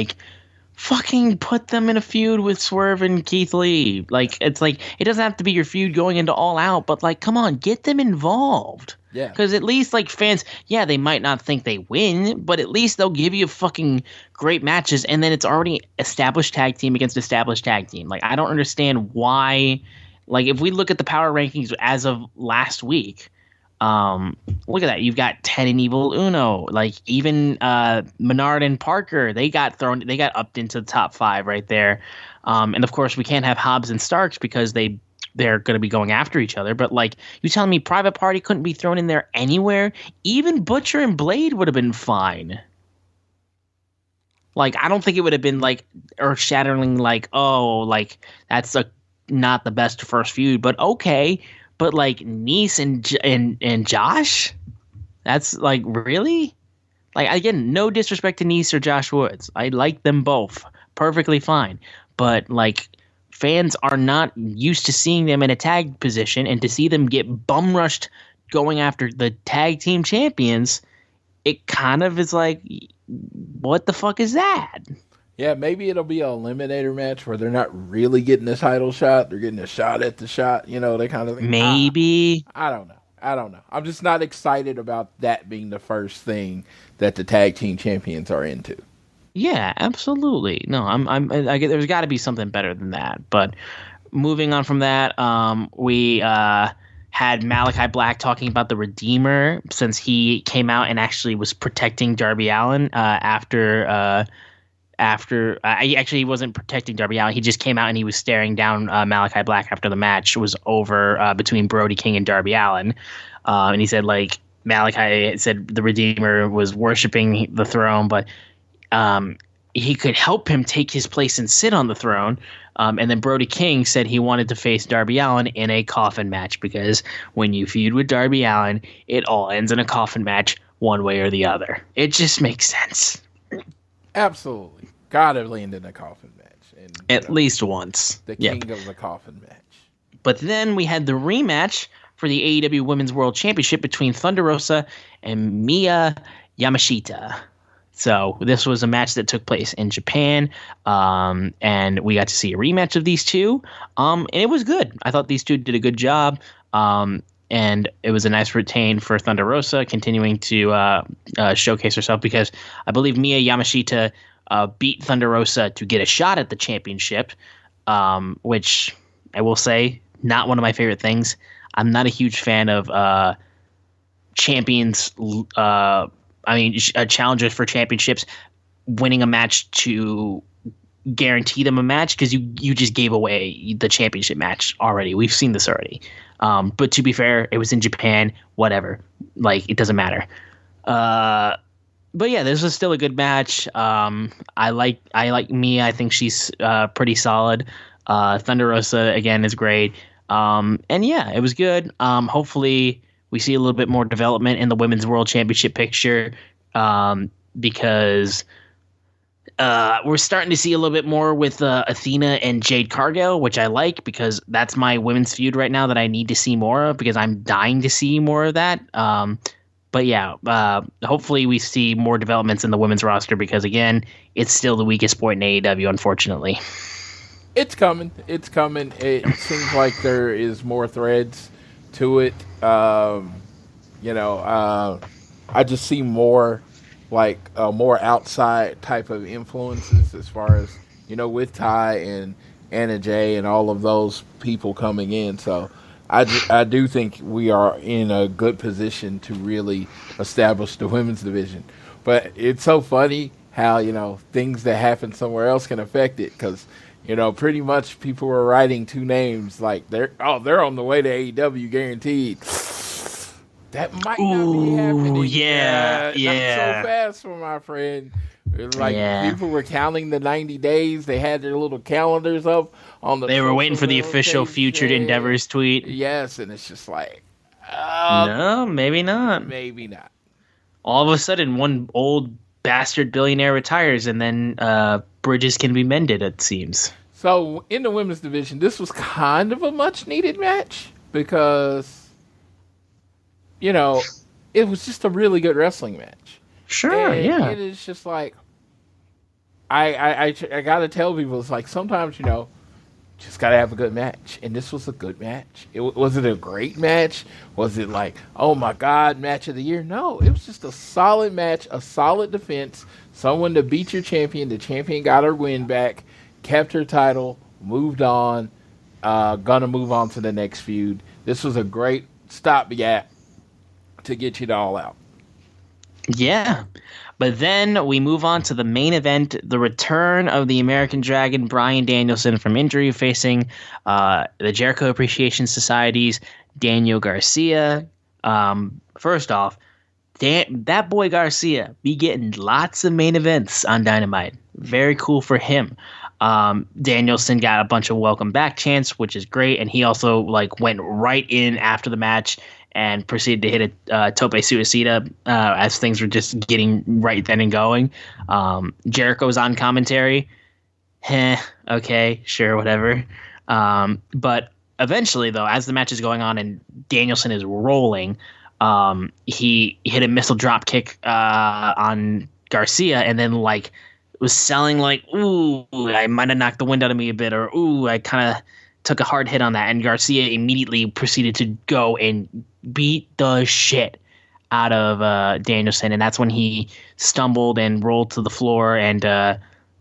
Fucking put them in a feud with Swerve and Keith Lee. It doesn't have to be your feud going into All Out, but come on, get them involved. Yeah. Because at least fans, they might not think they win, but at least they'll give you fucking great matches, and then it's already established tag team against established tag team. I don't understand why. If we look at the power rankings as of last week, look at that. You've got Ted and Evil Uno. Even Menard and Parker, they got upped into the top 5 right there. And of course, we can't have Hobbs and Starks because they're going to be going after each other. But you telling me Private Party couldn't be thrown in there anywhere? Even Butcher and Blade would have been fine. I don't think it would have been earth-shatteringly that's not the best first feud, but okay. But Nese and Josh, that's really again, no disrespect to Nese or Josh Woods. I like them both perfectly fine, but fans are not used to seeing them in a tag position, and to see them get bum rushed going after the tag team champions, it kind of is what the fuck is that? Yeah, maybe it'll be an eliminator match where they're not really getting a title shot. They're getting a shot at the shot, that kind of thing. Maybe. I don't know. I'm just not excited about that being the first thing that the tag team champions are into. Yeah, absolutely. No, I get there's got to be something better than that. But moving on from that, we had Malachi Black talking about the Redeemer, since he came out and actually was protecting Darby Allin after he wasn't protecting Darby Allin. He just came out and he was staring down Malachi Black after the match was over between Brody King and Darby Allin. And he said Malachi said the Redeemer was worshiping the throne, but he could help him take his place and sit on the throne. And then Brody King said he wanted to face Darby Allin in a coffin match, because when you feud with Darby Allin, it all ends in a coffin match one way or the other. It just makes sense. Absolutely. Gotta land in a coffin match. And, at least once. The king of the coffin match. But then we had the rematch for the AEW Women's World Championship between Thunder Rosa and Miya Yamashita. So this was a match that took place in Japan, and we got to see a rematch of these two, and it was good. I thought these two did a good job, and it was a nice retain for Thunder Rosa, continuing to showcase herself, because I believe Miya Yamashita beat Thunder Rosa to get a shot at the championship, which I will say, not one of my favorite things. I'm not a huge fan of champions. Challengers for championships winning a match to guarantee them a match, because you just gave away the championship match already. We've seen this already. But to be fair, it was in Japan. Whatever, like, it doesn't matter. But yeah, this was still a good match. I like Mia. I think she's pretty solid. Thunder Rosa again is great. And yeah, it was good. Hopefully we see a little bit more development in the Women's World Championship picture, because we're starting to see a little bit more with Athena and Jade Cargill, which I like, because that's my women's feud right now that I need to see more of, because I'm dying to see more of that. But yeah, hopefully we see more developments in the women's roster, because again, it's still the weakest point in AEW, unfortunately. It's coming. It's coming. It seems like there is more threads to it. I just see more, like, more outside type of influences, as far as, with Ty and Anna Jay and all of those people coming in. So I do think we are in a good position to really establish the women's division. But it's so funny how, things that happen somewhere else can affect it, because, pretty much people were writing two names like they're on the way to AEW guaranteed. That might not be happening. Yeah. Not so fast for my friend. People were counting the 90 days. They had their little calendars up on the. They were waiting for the official Futured Endeavors tweet. Yes, and it's just like, no, maybe not. Maybe not. All of a sudden, one old bastard billionaire retires, and then bridges can be mended, it seems. So in the women's division, this was kind of a much needed match, because it was just a really good wrestling match. Sure, and yeah. It is just like, I gotta tell people, it's like, sometimes, just gotta have a good match. And this was a good match. Was it a great match? Was it like, oh my God, match of the year? No, it was just a solid match, a solid defense, someone to beat your champion. The champion got her win back, kept her title, moved on, gonna move on to the next feud. This was a great stopgap to get you to All Out. Yeah. But then we move on to the main event, the return of the American Dragon, Bryan Danielson, from injury, facing the Jericho Appreciation Society's Daniel Garcia. First off, that boy Garcia be getting lots of main events on Dynamite. Very cool for him. Danielson got a bunch of welcome back chants, which is great, and he also went right in after the match and proceeded to hit a tope suicida as things were just getting right then and going. Jericho's on commentary. Okay, sure, whatever. But eventually, though, as the match is going on and Danielson is rolling, he hit a missile drop kick on Garcia, and then was selling ooh, I might have knocked the wind out of me a bit, or ooh, I kind of took a hard hit on that. And Garcia immediately proceeded to go and beat the shit out of Danielson, and that's when he stumbled and rolled to the floor and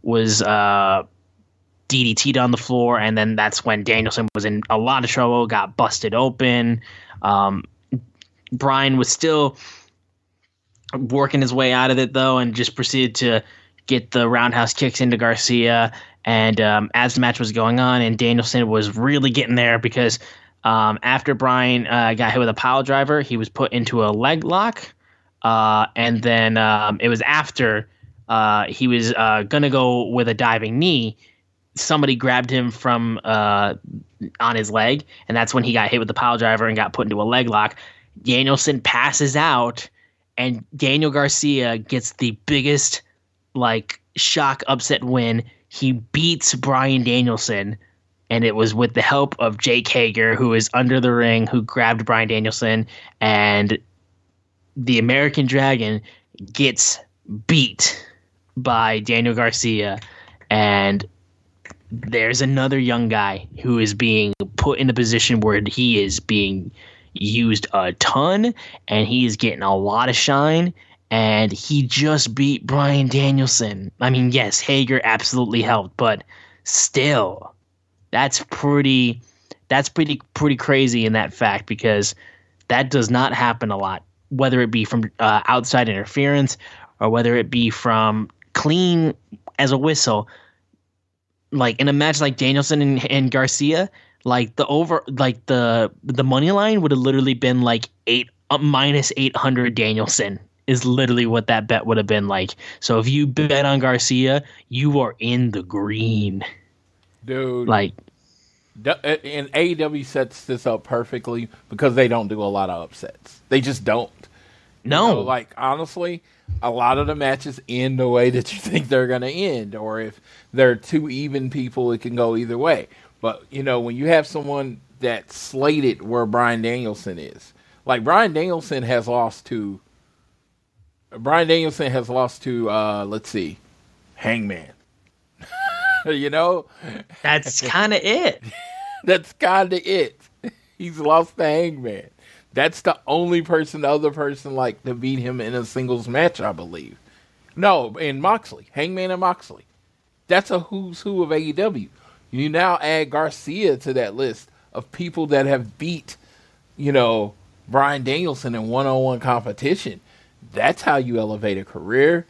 was DDT'd on the floor, and then that's when Danielson was in a lot of trouble, got busted open. Bryan was still working his way out of it, though, and just proceeded to get the roundhouse kicks into Garcia. And as the match was going on, and Danielson was really getting there, because after Bryan got hit with a pile driver, he was put into a leg lock. And then it was after he was going to go with a diving knee. Somebody grabbed him from on his leg, and that's when he got hit with the pile driver and got put into a leg lock. Danielson passes out, and Daniel Garcia gets the biggest shock upset win. He beats Bryan Danielson, and it was with the help of Jake Hager, who is under the ring, who grabbed Bryan Danielson, and the American Dragon gets beat by Daniel Garcia. And there's another young guy who is being put in a position where he is being used a ton, and he is getting a lot of shine. And he just beat Bryan Danielson. I mean, yes, Hager absolutely helped, but still, that's pretty crazy in that fact, because that does not happen a lot, whether it be from outside interference or whether it be from clean as a whistle, like in a match like Danielson and Garcia, like the money line would have literally been like minus 800 Danielson is literally what that bet would have been like. So if you bet on Garcia, you are in the green, dude. Like, and AEW sets this up perfectly because they don't do a lot of upsets. They just don't. No, You know, like honestly, a lot of the matches end the way that you think they're going to end, or if they're two even people, it can go either way. But you know, when you have someone that's slated where Bryan Danielson is, like Bryan Danielson has lost to let's see, Hangman. You know, that's kind of it. That's kind of it. He's lost to Hangman. That's the only other person like to beat him in a singles match, I believe. No, in Moxley. Hangman and Moxley. That's a who's who of AEW. You now add Garcia to that list of people that have beat, you know, Bryan Danielson in one-on-one competition. That's how you elevate a career.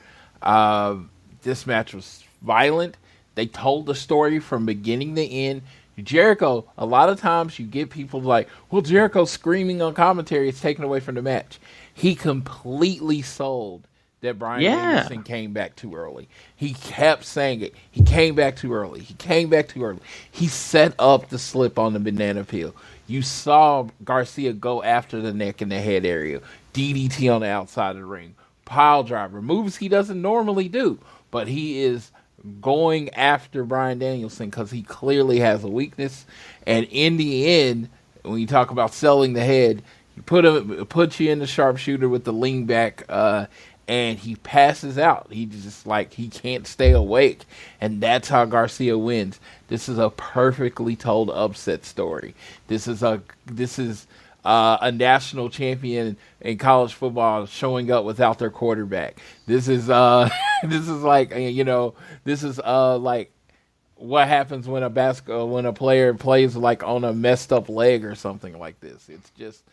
This match was violent. They told the story from beginning to end. Jericho, a lot of times you get people like, well, Jericho screaming on commentary is taken away from the match. He completely sold that Bryan Danielson came back too early. He kept saying it. He came back too early. He came back too early. He set up the slip on the banana peel. You saw Garcia go after the neck and the head area. DDT on the outside of the ring. Pile driver. Moves he doesn't normally do. But he is going after Bryan Danielson because he clearly has a weakness. And in the end, when you talk about selling the head, you put you in the sharpshooter with the lean back, and he passes out. He just he can't stay awake, and that's how Garcia wins. This is a perfectly told upset story. This is a national champion in college football showing up without their quarterback. This is like what happens when a player plays like on a messed up leg or something like this. It's just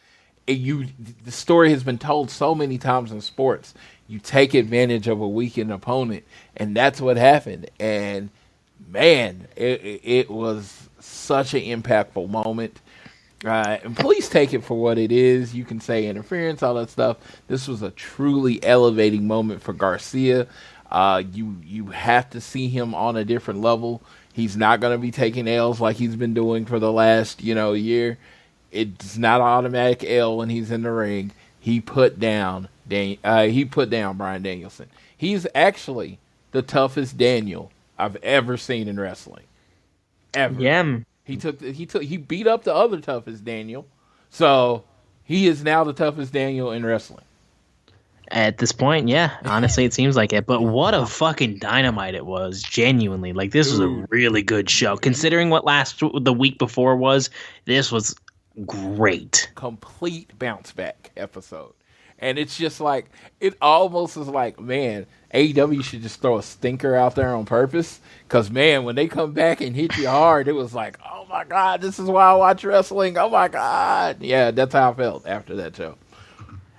the story has been told so many times in sports. You take advantage of a weakened opponent, and that's what happened. And man, it was such an impactful moment. And please take it for what it is. You can say interference, all that stuff. This was a truly elevating moment for Garcia. You have to see him on a different level. He's not going to be taking L's like he's been doing for the last year. It's not an automatic L when he's in the ring. He put down Bryan Danielson. He's actually the toughest Daniel I've ever seen in wrestling. Ever. Yeah. He beat up the other toughest Daniel. So he is now the toughest Daniel in wrestling. At this point, yeah. Honestly, it seems like it. But what a fucking dynamite it was. Genuinely. Like, this was a really good show. Considering what the week before was, this was great. Complete bounce back episode. And it's just like, it almost is like, man, AEW should just throw a stinker out there on purpose. Because, man, when they come back and hit you hard, it was like, oh, my God, this is why I watch wrestling. Oh, my God. Yeah, that's how I felt after that show.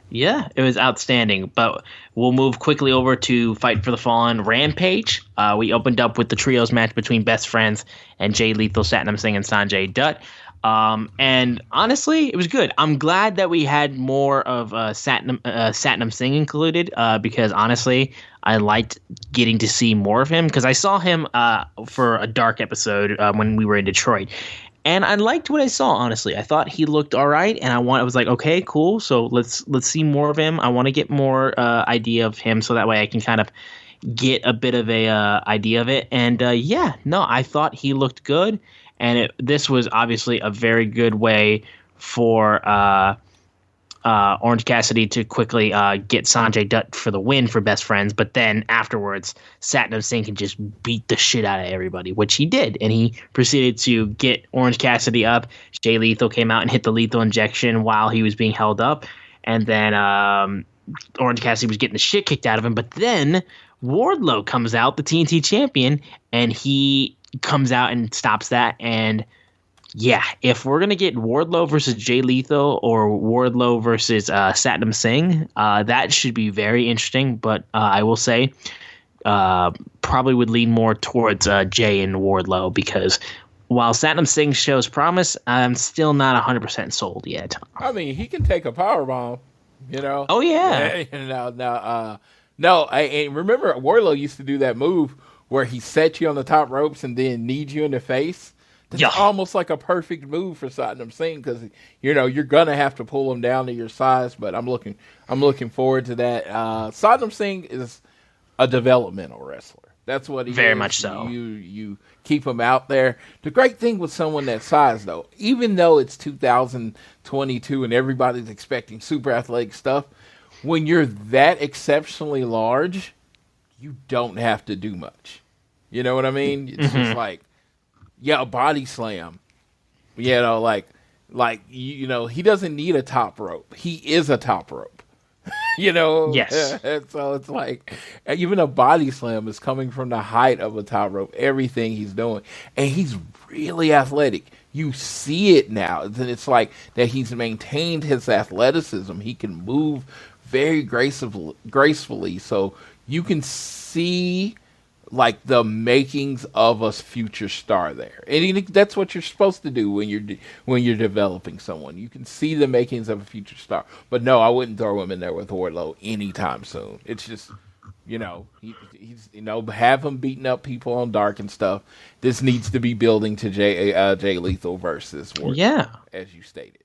Yeah, it was outstanding. But we'll move quickly over to Fight for the Fallen Rampage. We opened up with the trios match between Best Friends and Jay Lethal, Satnam Singh, and Sanjay Dutt. And honestly, it was good. I'm glad that we had more of Satnam Singh included, because honestly, I liked getting to see more of him, because I saw him for a dark episode when we were in Detroit. And I liked what I saw, honestly. I thought he looked all right, and I was like, okay, cool. So let's see more of him. I want to get more idea of him, so that way I can kind of get a bit of a idea of it. And I thought he looked good. And this was obviously a very good way for Orange Cassidy to quickly get Sanjay Dutt for the win for Best Friends. But then afterwards, Satnam Singh can just beat the shit out of everybody, which he did. And he proceeded to get Orange Cassidy up. Jay Lethal came out and hit the lethal injection while he was being held up. And then Orange Cassidy was getting the shit kicked out of him. But then Wardlow comes out, the TNT champion, and he comes out and stops that. And yeah, if we're gonna get Wardlow versus Jay Lethal or Wardlow versus Satnam Singh, that should be very interesting. But I will say, probably would lean more towards Jay and Wardlow, because while Satnam Singh shows promise, I'm still not 100% sold yet. I mean, he can take a powerbomb, you know. Oh yeah. No. I remember Wardlow used to do that move where he set you on the top ropes and then kneed you in the face. That's almost like a perfect move for Satnam Singh, because you're gonna have to pull him down to your size. But I'm looking forward to that. Satnam Singh is a developmental wrestler. That's what he very is. Much so. You keep him out there. The great thing with someone that size, though, even though it's 2022 and everybody's expecting super athletic stuff, when you're that exceptionally large, you don't have to do much. You know what I mean? It's just like, a body slam. He doesn't need a top rope. He is a top rope. Yes. So it's like, even a body slam is coming from the height of a top rope. Everything he's doing, and he's really athletic. You see it now. It's like that he's maintained his athleticism. He can move very gracefully. So you can see like the makings of a future star there, and that's what you're supposed to do when you're developing someone. You can see the makings of a future star. But no, I wouldn't throw him in there with Wardlow anytime soon. It's just, he's have him beating up people on Dark and stuff. This needs to be building to Jay Lethal versus Wardlow, as you stated.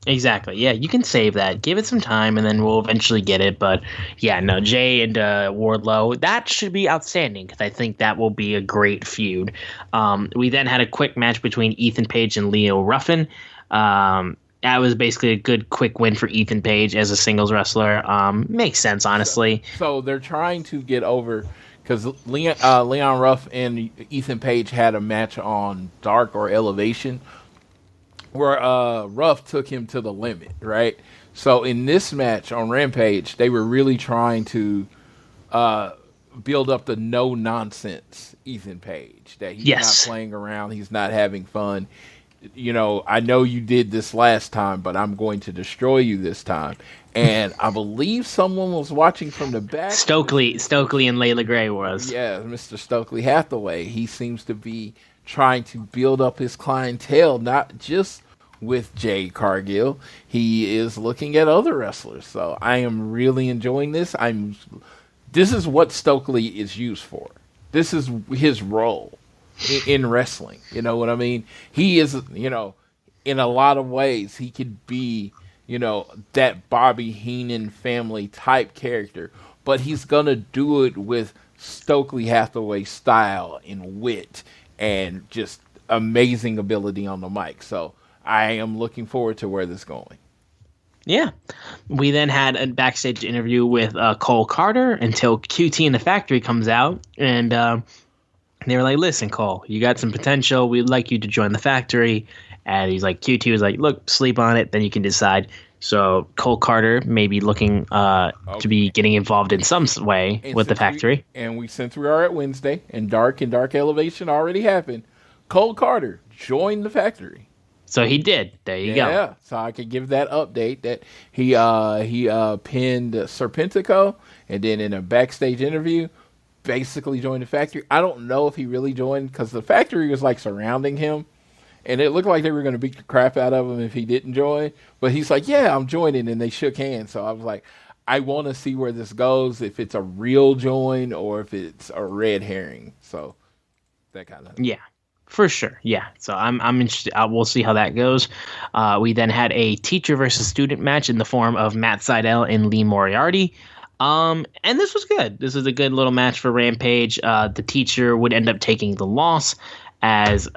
Exactly. Yeah, you can save that. Give it some time, and then we'll eventually get it. But yeah, no, Jay and Wardlow, that should be outstanding, because I think that will be a great feud. We then had a quick match between Ethan Page and Leo Ruffin. That was basically a good quick win for Ethan Page as a singles wrestler. Makes sense, honestly. So they're trying to get over, because Leon Ruff and Ethan Page had a match on Dark or Elevation, where Ruff took him to the limit, right? So in this match on Rampage, they were really trying to build up the no-nonsense Ethan Page, that he's not playing around, he's not having fun. I know you did this last time, but I'm going to destroy you this time. And I believe someone was watching from the back. Stokely and Layla Gray was. Yeah, Mr. Stokely Hathaway. He seems to be trying to build up his clientele, not just with Jade Cargill. He is looking at other wrestlers. So I am really enjoying this. This is what Stokely is used for. This is his role in wrestling. You know what I mean? He is, in a lot of ways, he could be, that Bobby Heenan family type character, but he's going to do it with Stokely Hathaway style and wit and just amazing ability on the mic. So I am looking forward to where this is going. Yeah. We then had a backstage interview with Cole Carter until QT in the Factory comes out. And they were like, listen, Cole, you got some potential. We'd like you to join the Factory. And he's like, QT was like, look, sleep on it. Then you can decide. So Cole Carter may be looking to be getting involved in some way with the Factory. Since we are at Wednesday and Dark Elevation already happened, Cole Carter joined the Factory. So he did. There you go. Yeah, so I could give that update that he pinned Serpentico, and then in a backstage interview, basically joined the Factory. I don't know if he really joined, because the Factory was like surrounding him, and it looked like they were going to beat the crap out of him if he didn't join. But he's like, yeah, I'm joining, and they shook hands. So I was like, I want to see where this goes, if it's a real join or if it's a red herring. So that kind of... Yeah. For sure, yeah. So I'm interested. We'll see how that goes. We then had a teacher versus student match in the form of Matt Sydal and Lee Moriarty. And this was good. This was a good little match for Rampage. The teacher would end up taking the loss, as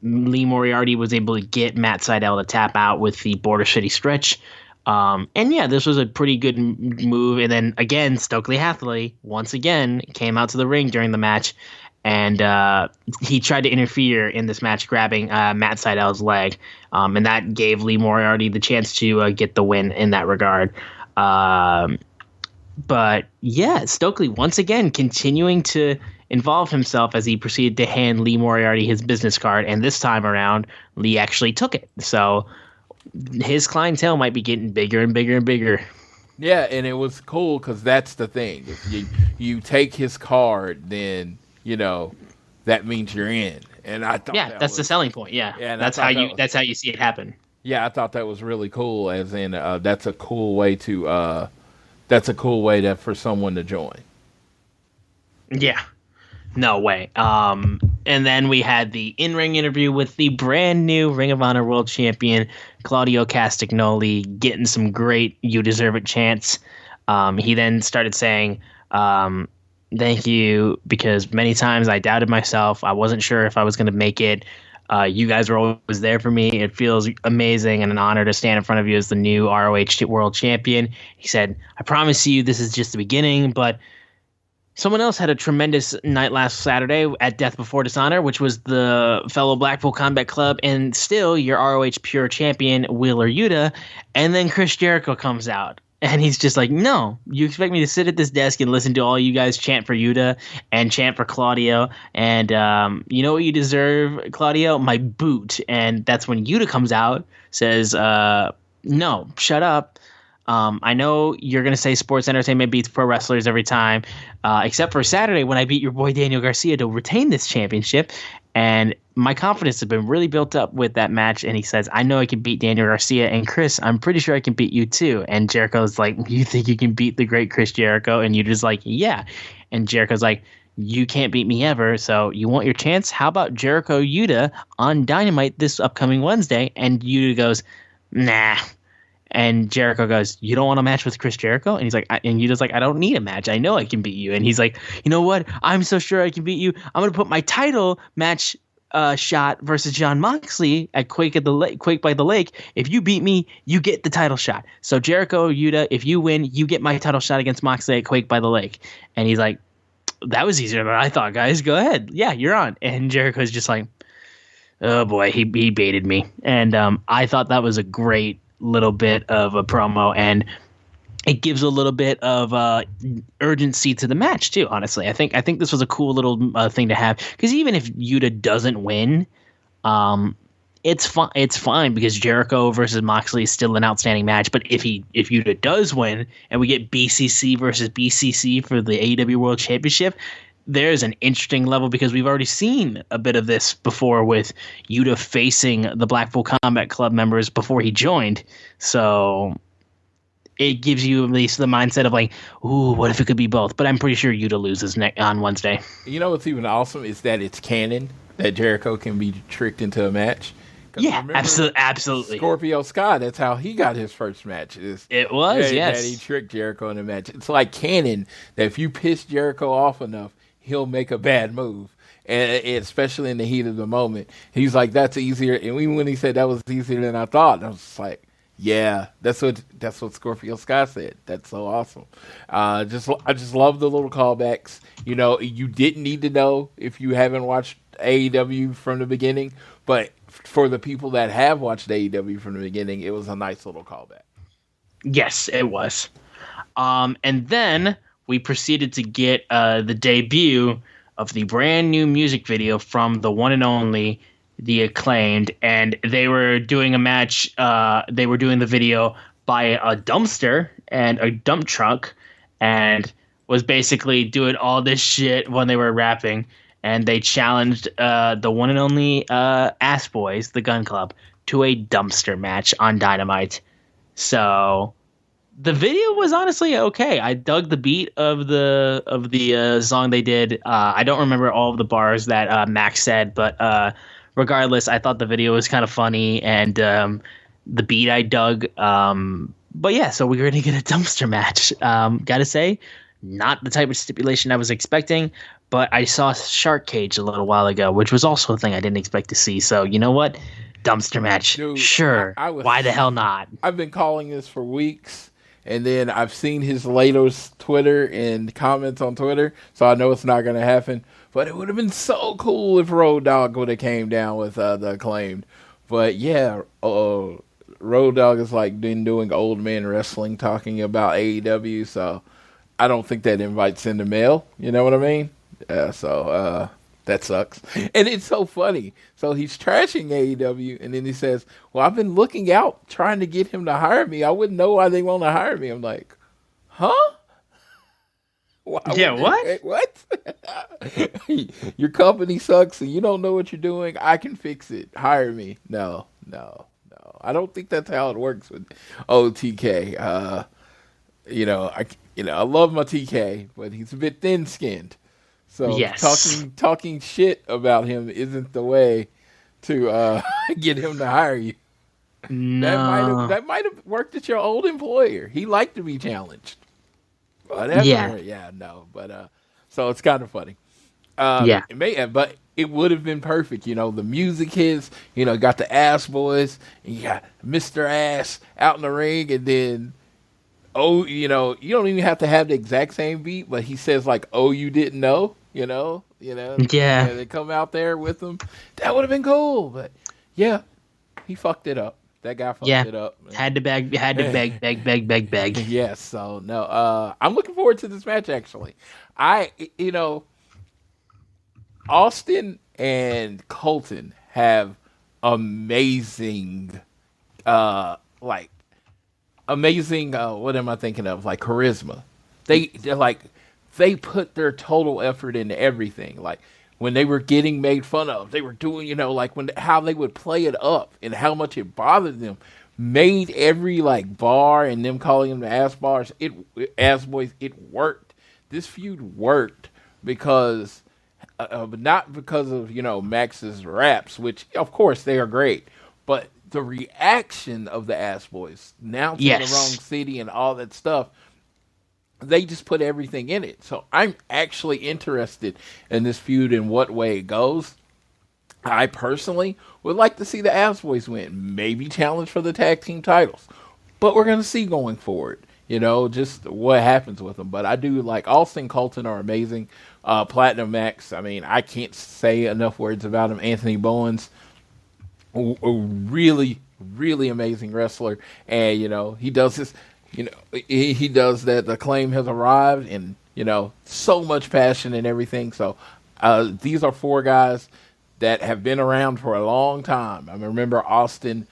Lee Moriarty was able to get Matt Sydal to tap out with the Border City Stretch. And yeah, this was a pretty good move. And then again, Stokely Hathaway once again came out to the ring during the match. And he tried to interfere in this match, grabbing Matt Sydal's leg. And that gave Lee Moriarty the chance to get the win in that regard. But yeah, Stokely once again continuing to involve himself as he proceeded to hand Lee Moriarty his business card. And this time around, Lee actually took it. So his clientele might be getting bigger and bigger and bigger. Yeah, and it was cool because that's the thing. If you take his card, then that means you're in. And I thought that's the selling point. Yeah, and that's how you see it happen. Yeah, I thought that was really cool. As in, that's a cool way for someone to join. Yeah, no way. And then we had the in-ring interview with the brand new Ring of Honor World Champion Claudio Castagnoli, getting some great "You Deserve It" chants. He then started saying, "Thank you, because many times I doubted myself. I wasn't sure if I was going to make it. You guys were always there for me. It feels amazing and an honor to stand in front of you as the new ROH World Champion." He said, "I promise you this is just the beginning, but someone else had a tremendous night last Saturday at Death Before Dishonor, which was the fellow Blackpool Combat Club, and still your ROH Pure Champion, Wheeler Yuta." And then Chris Jericho comes out. And he's just like, "No, you expect me to sit at this desk and listen to all you guys chant for Yuta and chant for Claudio. And you know what you deserve, Claudio? My boot." And that's when Yuta comes out, says, "No, shut up. I know you're going to say sports entertainment beats pro wrestlers every time, except for Saturday when I beat your boy Daniel Garcia to retain this championship. And my confidence has been really built up with that match." And he says, "I know I can beat Daniel Garcia. And Chris, I'm pretty sure I can beat you too." And Jericho's like, "You think you can beat the great Chris Jericho?" And Yuta's like, "Yeah." And Jericho's like, "You can't beat me ever. So you want your chance? How about Jericho Yuta on Dynamite this upcoming Wednesday?" And Yuta goes, "Nah." And Jericho goes, "You don't want a match with Chris Jericho?" And he's like, and Yuta's like, "I don't need a match. I know I can beat you." And he's like, "You know what? I'm so sure I can beat you. I'm going to put my title match shot versus Jon Moxley at Quake by the Lake. If you beat me, you get the title shot. So Jericho, Yuta, if you win, you get my title shot against Moxley at Quake by the Lake." And he's like, "That was easier than I thought, guys. Go ahead. Yeah, you're on." And Jericho's just like, "Oh boy, he baited me." And I thought that was a great little bit of a promo, and it gives a little bit of urgency to the match too. Honestly, I think this was a cool little thing to have, because even if Yuta doesn't win, it's fine. It's fine, because Jericho versus Moxley is still an outstanding match. But if Yuta does win and we get BCC versus BCC for the AEW World Championship, there's an interesting level, because we've already seen a bit of this before with Yuta facing the Blackpool Combat Club members before he joined. So it gives you at least the mindset of like, ooh, what if it could be both? But I'm pretty sure Yuta loses on Wednesday. You know what's even awesome is that it's canon that Jericho can be tricked into a match. Yeah, absolutely. Scorpio Sky, that's how he got his first match. It was, yes. That he tricked Jericho in a match. It's like canon that if you piss Jericho off enough, he'll make a bad move, and especially in the heat of the moment. He's like, "That's easier." And even when he said that was easier than I thought, I was just like, "Yeah, that's what Scorpio Sky said." That's so awesome. I just love the little callbacks. You didn't need to know if you haven't watched AEW from the beginning, but for the people that have watched AEW from the beginning, it was a nice little callback. Yes, it was. And then we proceeded to get the debut of the brand new music video from the one and only The Acclaimed, and they were doing a match. They were doing the video by a dumpster and a dump truck, and was basically doing all this shit when they were rapping. And they challenged the one and only Ass Boys, the Gun Club, to a dumpster match on Dynamite. So the video was honestly okay. I dug the beat of the song they did. I don't remember all of the bars that Max said, but regardless, I thought the video was kind of funny, and the beat I dug. But yeah, so we were going to get a dumpster match. Gotta say, not the type of stipulation I was expecting, but I saw Shark Cage a little while ago, which was also a thing I didn't expect to see. So you know what? Dumpster match. Dude, sure. Why the hell not? I've been calling this for weeks. And then I've seen his latest Twitter and comments on Twitter, so I know it's not going to happen. But it would have been so cool if Road Dogg would have came down with the Acclaimed. But yeah, Road Dogg is like been doing old man wrestling, talking about AEW, so I don't think that invite's in the mail. You know what I mean? Yeah, so that sucks. And it's so funny. So he's trashing AEW, and then he says, "Well, I've been looking out, trying to get him to hire me. I wouldn't know why they want to hire me." I'm like, Huh? Yeah, what? What? Your company sucks and you don't know what you're doing. I can fix it. Hire me. No. I don't think that's how it works with OTK. I love my TK, but he's a bit thin-skinned. So yes. talking shit about him isn't the way to get him to hire you. No. That might have worked at your old employer. He liked to be challenged. Whatever. Yeah, no. But so it's kind of funny. Yeah. But it would have been perfect. The music hits, got the Ass Boys, and you got Mr. Ass out in the ring, and then, you don't even have to have the exact same beat, but he says, like, oh, you didn't know, Yeah. They come out there with him. That would have been cool, but, yeah, he fucked it up. That guy fucked it up. Had to beg. Yes, so, no, I'm looking forward to this match, actually. Austin and Colton have amazing, what am I thinking of? Like charisma. They put their total effort into everything. Like when they were getting made fun of, they were doing, how they would play it up and how much it bothered them. Made every bar and them calling them the ass bars, ass boys, it worked. This feud worked because. Not because of, Max's raps, which, of course, they are great. But the reaction of the Ass Boys, now to the wrong city and all that stuff, they just put everything in it. So I'm actually interested in this feud and what way it goes. I personally would like to see the Ass Boys win. Maybe challenge for the tag team titles. But we're going to see going forward. Just what happens with them. But I do like Austin and Colton are amazing. Platinum Max, I can't say enough words about him. Anthony Bowens, a really, really amazing wrestler. And, he does this, he does that. The Acclaim has arrived and, so much passion and everything. So these are four guys that have been around for a long time. I remember Austin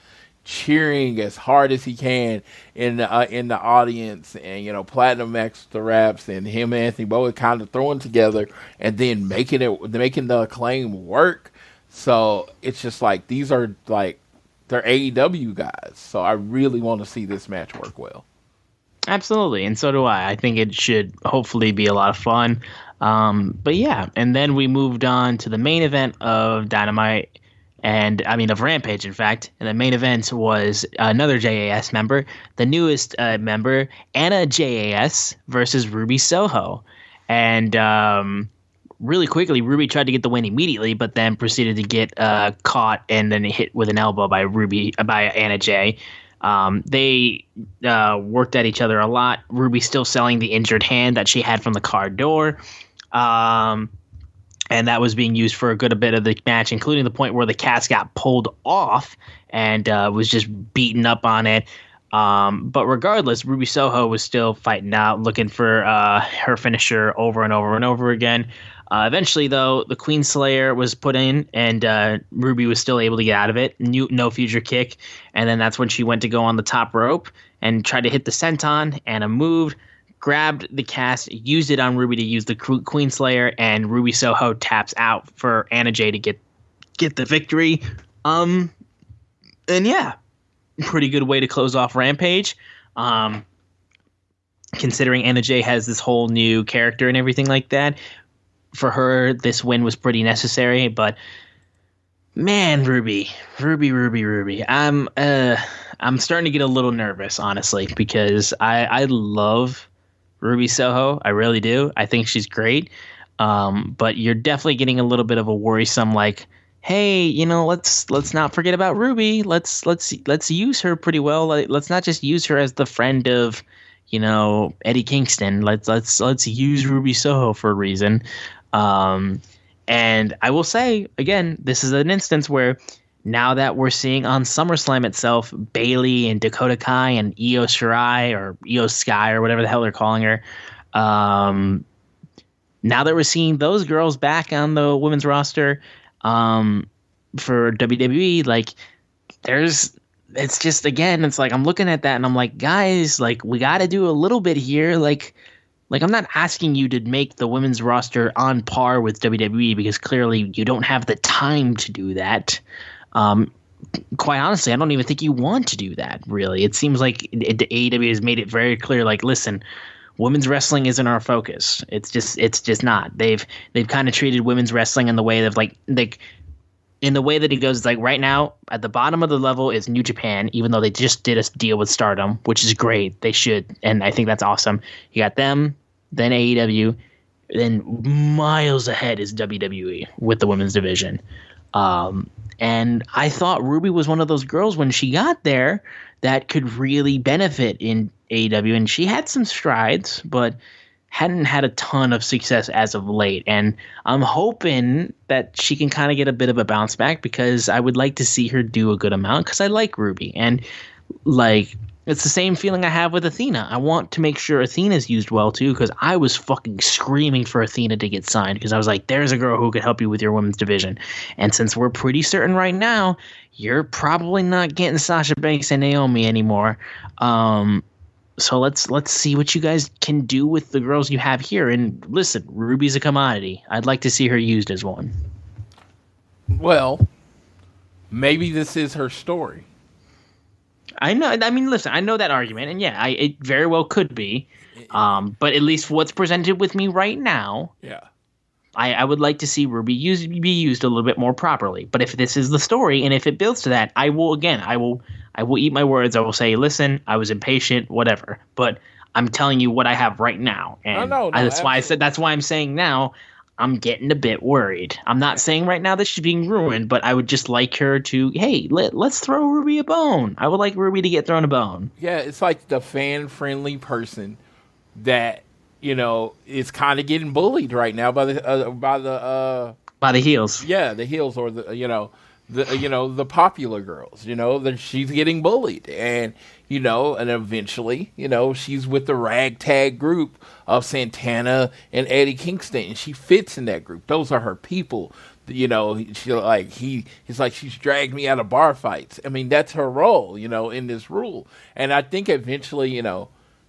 cheering as hard as he can in the audience, and Platinum Max the raps, and him and Anthony Bowie kind of throwing together and then making the Acclaim work. So it's just these are they're AEW guys. So I really want to see this match work well. Absolutely, and so do I. I think it should hopefully be a lot of fun. But yeah, and then we moved on to the main event of Dynamite. Of Rampage, in fact. And the main event was another JAS member, the newest member, Anna JAS versus Ruby Soho. And really quickly, Ruby tried to get the win immediately, but then proceeded to get caught and then hit with an elbow by Anna J. They worked at each other a lot. Ruby still selling the injured hand that she had from the car door. And that was being used for a good bit of the match, including the point where the cast got pulled off and was just beaten up on it. But regardless, Ruby Soho was still fighting out, looking for her finisher over and over and over again. Eventually, though, the Queen Slayer was put in, and Ruby was still able to get out of it. No future kick. And then that's when she went to go on the top rope and tried to hit the senton. Anna moved, grabbed the cast, used it on Ruby to use the Queen Slayer, and Ruby Soho taps out for Anna J to get the victory. And yeah, pretty good way to close off Rampage. Considering Anna J has this whole new character and everything like that, for her, this win was pretty necessary. But man, Ruby. I'm starting to get a little nervous, honestly, because I love Ruby Soho. I really do. I think she's great. But you're definitely getting a little bit of a worrisome, hey, let's not forget about Ruby. Let's use her pretty well. Let's not just use her as the friend of, Eddie Kingston. Let's use Ruby Soho for a reason. And I will say again, this is an instance where now that we're seeing on SummerSlam itself, Bayley and Dakota Kai and Io Shirai or Io Sky or whatever the hell they're calling her. Now that we're seeing those girls back on the women's roster for WWE, there's it's just, again, it's like I'm looking at that and I'm like, guys, like, we got to do a little bit here. Like, I'm not asking you to make the women's roster on par with WWE because clearly you don't have the time to do that. Quite honestly, I don't even think you want to do that, really. It seems like AEW has made it very clear, like, listen, women's wrestling isn't our focus. It's just not. They've kind of treated women's wrestling in the way of like in the way that it goes. It's like right now at the bottom of the level is New Japan, even though they just did a deal with Stardom, which is great. They should, and I think that's awesome. You got them, then AEW, then miles ahead is WWE with the women's division. And I thought Ruby was one of those girls when she got there that could really benefit in AEW, and she had some strides, but hadn't had a ton of success as of late. And I'm hoping that she can kind of get a bit of a bounce back because I would like to see her do a good amount because I like Ruby. And like, it's the same feeling I have with Athena. I want to make sure Athena's used well too because I was fucking screaming for Athena to get signed because I was like, there's a girl who could help you with your women's division. And since we're pretty certain right now, you're probably not getting Sasha Banks and Naomi anymore. So let's see what you guys can do with the girls you have here. And listen, Ruby's a commodity. I'd like to see her used as one. Well, maybe this is her story. I know. I mean, listen, I know that argument, and yeah, it very well could be. But at least what's presented with me right now, yeah, I would like to see Ruby be used a little bit more properly. But if this is the story, and if it builds to that, I will eat my words. I will say, listen, I was impatient, whatever. But I'm telling you what I have right now, and that's why I said that's why I'm saying now. I'm getting a bit worried. I'm not saying right now that she's being ruined, but I would just like her to, hey, let's throw Ruby a bone. I would like Ruby to get thrown a bone. Yeah, it's like the fan-friendly person that, is kind of getting bullied right now by the heels. Yeah, the heels or the popular girls. That she's getting bullied, and and eventually, she's with the ragtag group of Santana and Eddie Kingston, and she fits in that group. Those are her people. She's like she's dragged me out of bar fights. I mean, that's her role, in this rule. And I think eventually,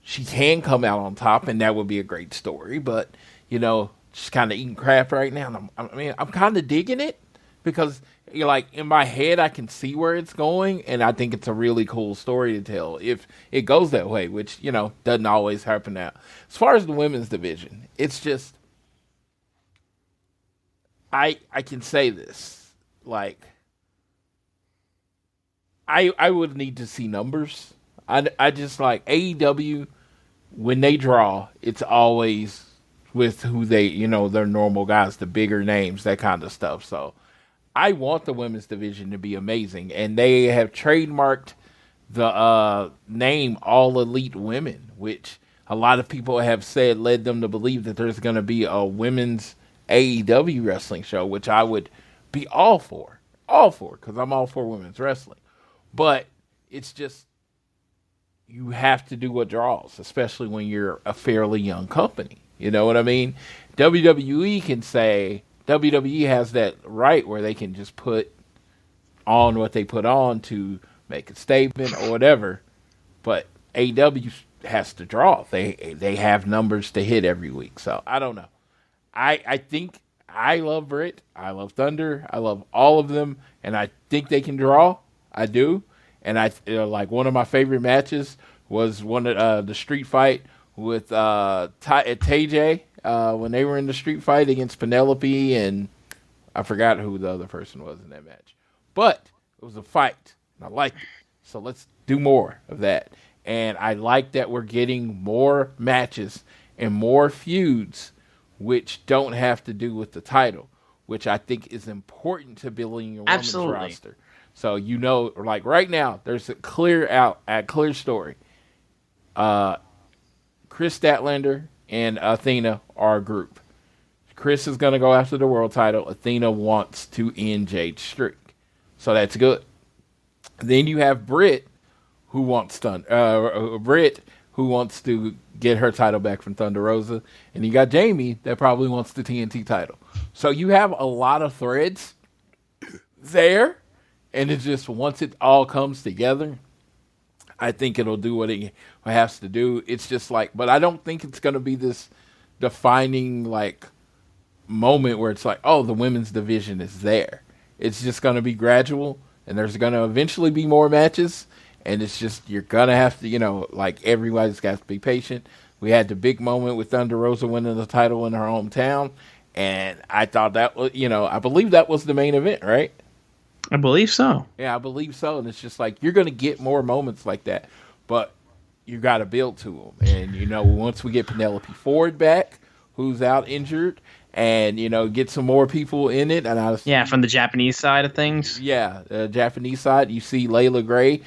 she can come out on top, and that would be a great story. But she's kind of eating crap right now. And I'm kind of digging it because. In my head, I can see where it's going, and I think it's a really cool story to tell if it goes that way, which, doesn't always happen now. As far as the women's division, it's just, I can say this, I would need to see numbers. I just AEW, when they draw, it's always with who they, their normal guys, the bigger names, that kind of stuff, so. I want the women's division to be amazing, and they have trademarked the name All Elite Women, which a lot of people have said led them to believe that there's going to be a women's AEW wrestling show, which I would be all for, because I'm all for women's wrestling. But it's just, you have to do what draws, especially when you're a fairly young company. You know what I mean? WWE can say, WWE has that right where they can just put on what they put on to make a statement or whatever. But AEW has to draw. They have numbers to hit every week. So I don't know. I think I love Britt. I love Thunder. I love all of them. And I think they can draw. I do. And one of my favorite matches was one of the street fight with TJ. When they were in the street fight against Penelope, and I forgot who the other person was in that match. But it was a fight, and I liked it. So let's do more of that. And I like that we're getting more matches and more feuds which don't have to do with the title, which I think is important to building your women's roster. So, right now, there's a clear story. Chris Statlander and Athena are a group. Chris is going to go after the world title. Athena wants to end Jade's streak. So that's good. Then you have Britt, who wants to get her title back from Thunder Rosa. And you got Jamie that probably wants the TNT title. So you have a lot of threads there. And it's just, once it all comes together, I think it'll do what it has to do. It's just like, but I don't think it's going to be this defining like moment where it's like, oh, the women's division is there. It's just going to be gradual, and there's going to eventually be more matches. And it's just, you're going to have to, like, everybody's got to be patient. We had the big moment with Thunder Rosa winning the title in her hometown. And I thought that was, I believe that was the main event, right? I believe so. Yeah, I believe so. And it's just like, you're going to get more moments like that, but you got to build to them. And, once we get Penelope Ford back, who's out injured, and, get some more people in it. And from the Japanese side of things. Yeah, Japanese side. You see Layla Gray.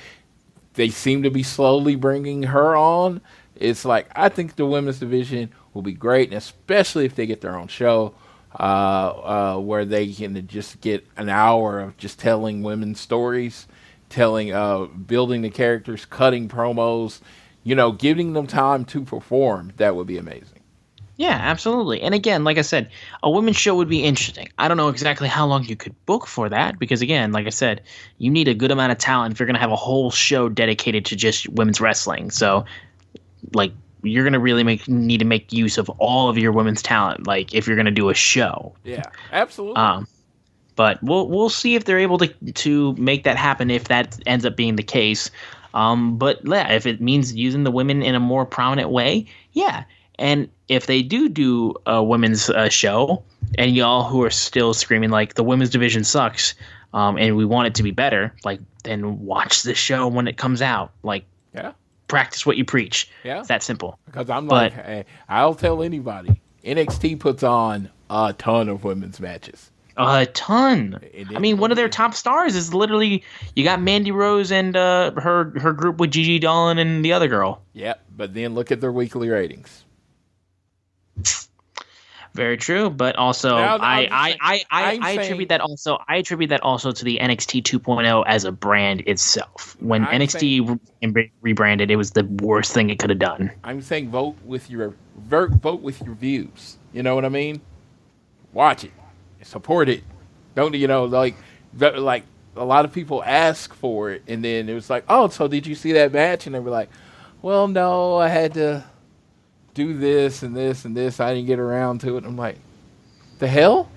They seem to be slowly bringing her on. It's like, I think the women's division will be great, and especially if they get their own show where they can just get an hour of just telling women's stories, building the characters, cutting promos, giving them time to perform. That would be amazing. Yeah, absolutely. And again, like I said, a women's show would be interesting. I don't know exactly how long you could book for that because, again, like I said, you need a good amount of talent if you're going to have a whole show dedicated to just women's wrestling. So, like, you're going to really need to make use of all of your women's talent, like, if you're going to do a show. Yeah, absolutely. But we'll see if they're able to make that happen if that ends up being the case. But yeah, if it means using the women in a more prominent way, yeah. And if they do a women's show, and y'all who are still screaming like the women's division sucks, and we want it to be better, like, then watch the show when it comes out. Like, yeah, practice what you preach. Yeah, it's that simple. Because hey, I'll tell anybody, NXT puts on a ton of women's matches. A ton. I mean, one of their top stars is literally, you got Mandy Rose and her group with Gigi Dolan and the other girl. Yep, but then look at their weekly ratings. Very true, but also I attribute that also. I attribute that also to the NXT 2.0 as a brand itself. When NXT rebranded, it was the worst thing it could have done. I'm saying vote with your views. You know what I mean? Watch it, support it. Don't like a lot of people ask for it, and then it was like, oh, so did you see that match? And they were like, well, no, I had to do this and this and this. I didn't get around to it. I'm like, the hell?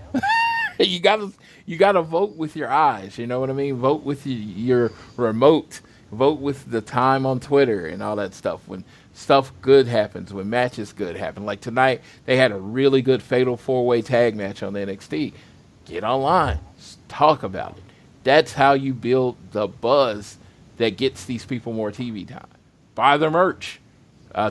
You gotta vote with your eyes. You know what I mean? Vote with your remote. Vote with the time on Twitter and all that stuff. When stuff good happens, when matches good happen. Like tonight, they had a really good fatal 4-way tag match on NXT. Get online. Talk about it. That's how you build the buzz that gets these people more TV time. Buy their merch.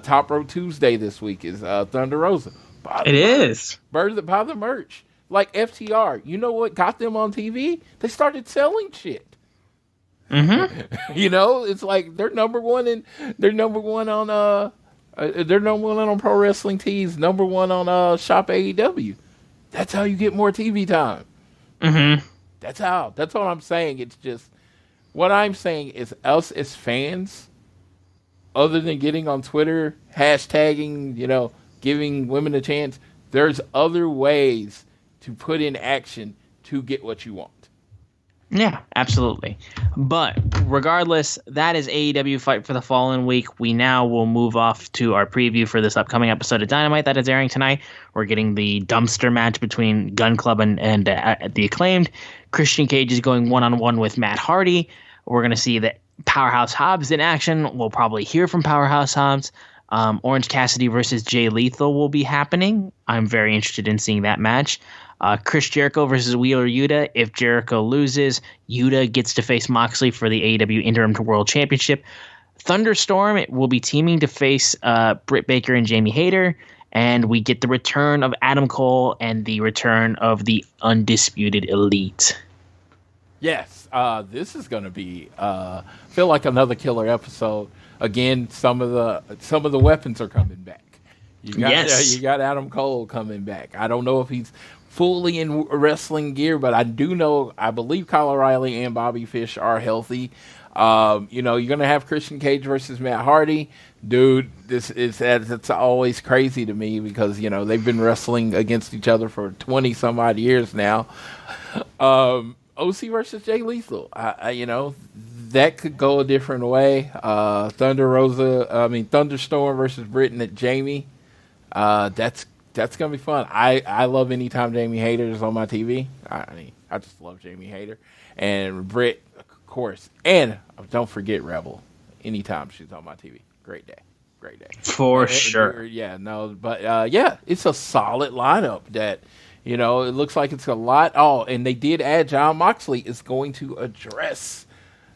Top Row Tuesday this week is Thunder Rosa. Buy the merch. Like FTR, you know what got them on TV? They started selling shit. Mm-hmm. It's like they're number one on Pro Wrestling Tees, number one on Shop AEW. That's how you get more TV time. Mm-hmm. That's what I'm saying. It's just, what I'm saying is, us as fans, other than getting on Twitter, hashtagging, giving women a chance, there's other ways to put in action to get what you want. Yeah, absolutely. But regardless, that is AEW Fight for the Fallen week. We now will move off to our preview for this upcoming episode of Dynamite that is airing tonight. We're getting the dumpster match between Gun Club and the Acclaimed. Christian Cage is going one-on-one with Matt Hardy. We're going to see that Powerhouse Hobbs in action. We'll probably hear from Powerhouse Hobbs. Orange Cassidy versus Jay Lethal will be happening. I'm very interested in seeing that match. Chris Jericho versus Wheeler Yuta. If Jericho loses, Yuta gets to face Moxley for the AEW Interim World Championship. Thunderstorm will be teaming to face Britt Baker and Jamie Hayter. And we get the return of Adam Cole and the return of the Undisputed Elite. Yes, this is going to be feel like another killer episode. Again, some of the weapons are coming back. You got Adam Cole coming back. I don't know if he's fully in wrestling gear, but I believe Kyle O'Reilly and Bobby Fish are healthy. You're going to have Christian Cage versus Matt Hardy. Dude, it's always crazy to me because, they've been wrestling against each other for 20 some odd years now. OC versus Jay Lethal. That could go a different way. Thunderstorm versus Britt and Jamie. That's gonna be fun. I love anytime Jamie Hayter is on my TV. I just love Jamie Hayter and Britt, of course, and don't forget Rebel. Anytime she's on my TV, great day. For sure. It's a solid lineup that, it looks like it's a lot. Oh, and they did add Jon Moxley is going to address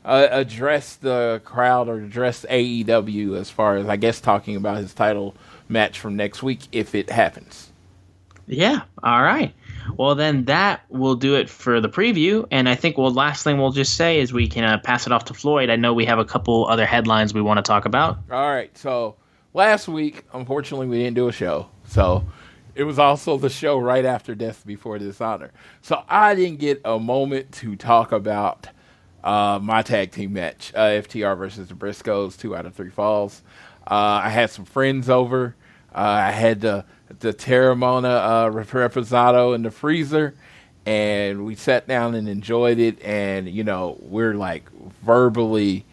the crowd or address AEW as far as, I guess, talking about his title match from next week if it happens. Yeah. All right. Well, then that will do it for the preview. And I think last thing we'll just say is we can pass it off to Floyd. I know we have a couple other headlines we want to talk about. All right. So last week, unfortunately, we didn't do a show. So it was also the show right after Death Before Dishonor. So I didn't get a moment to talk about my tag team match, FTR versus the Briscoes, 2 out of 3 falls. I had some friends over. I had the Terramona Reposado in the freezer, and we sat down and enjoyed it. And we're like verbally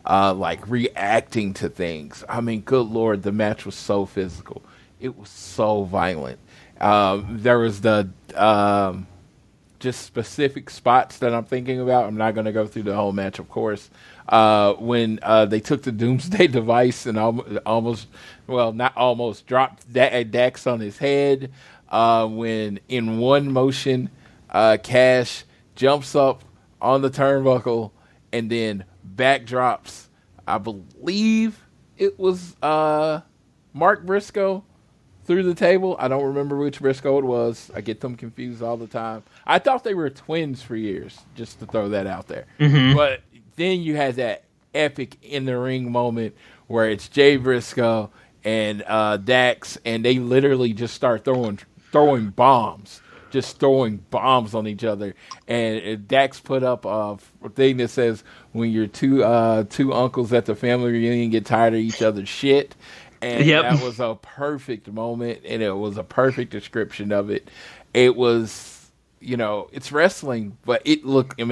reacting to things. I mean, good Lord, the match was so physical. It was so violent. There was the just specific spots that I'm thinking about. I'm not going to go through the whole match, of course. When they took the Doomsday device and not almost dropped Dax on his head. When in one motion, Cash jumps up on the turnbuckle and then backdrops. I believe it was Mark Briscoe through the table. I don't remember which Briscoe it was. I get them confused all the time. I thought they were twins for years, just to throw that out there. Mm-hmm. But then you had that epic in the ring moment where it's Jay Briscoe and Dax, and they literally just start throwing bombs, on each other. And Dax put up a thing that says, "When your two uncles at the family reunion get tired of each other's shit." And that was a perfect moment, and it was a perfect description of it. It was, it's wrestling, but it looked,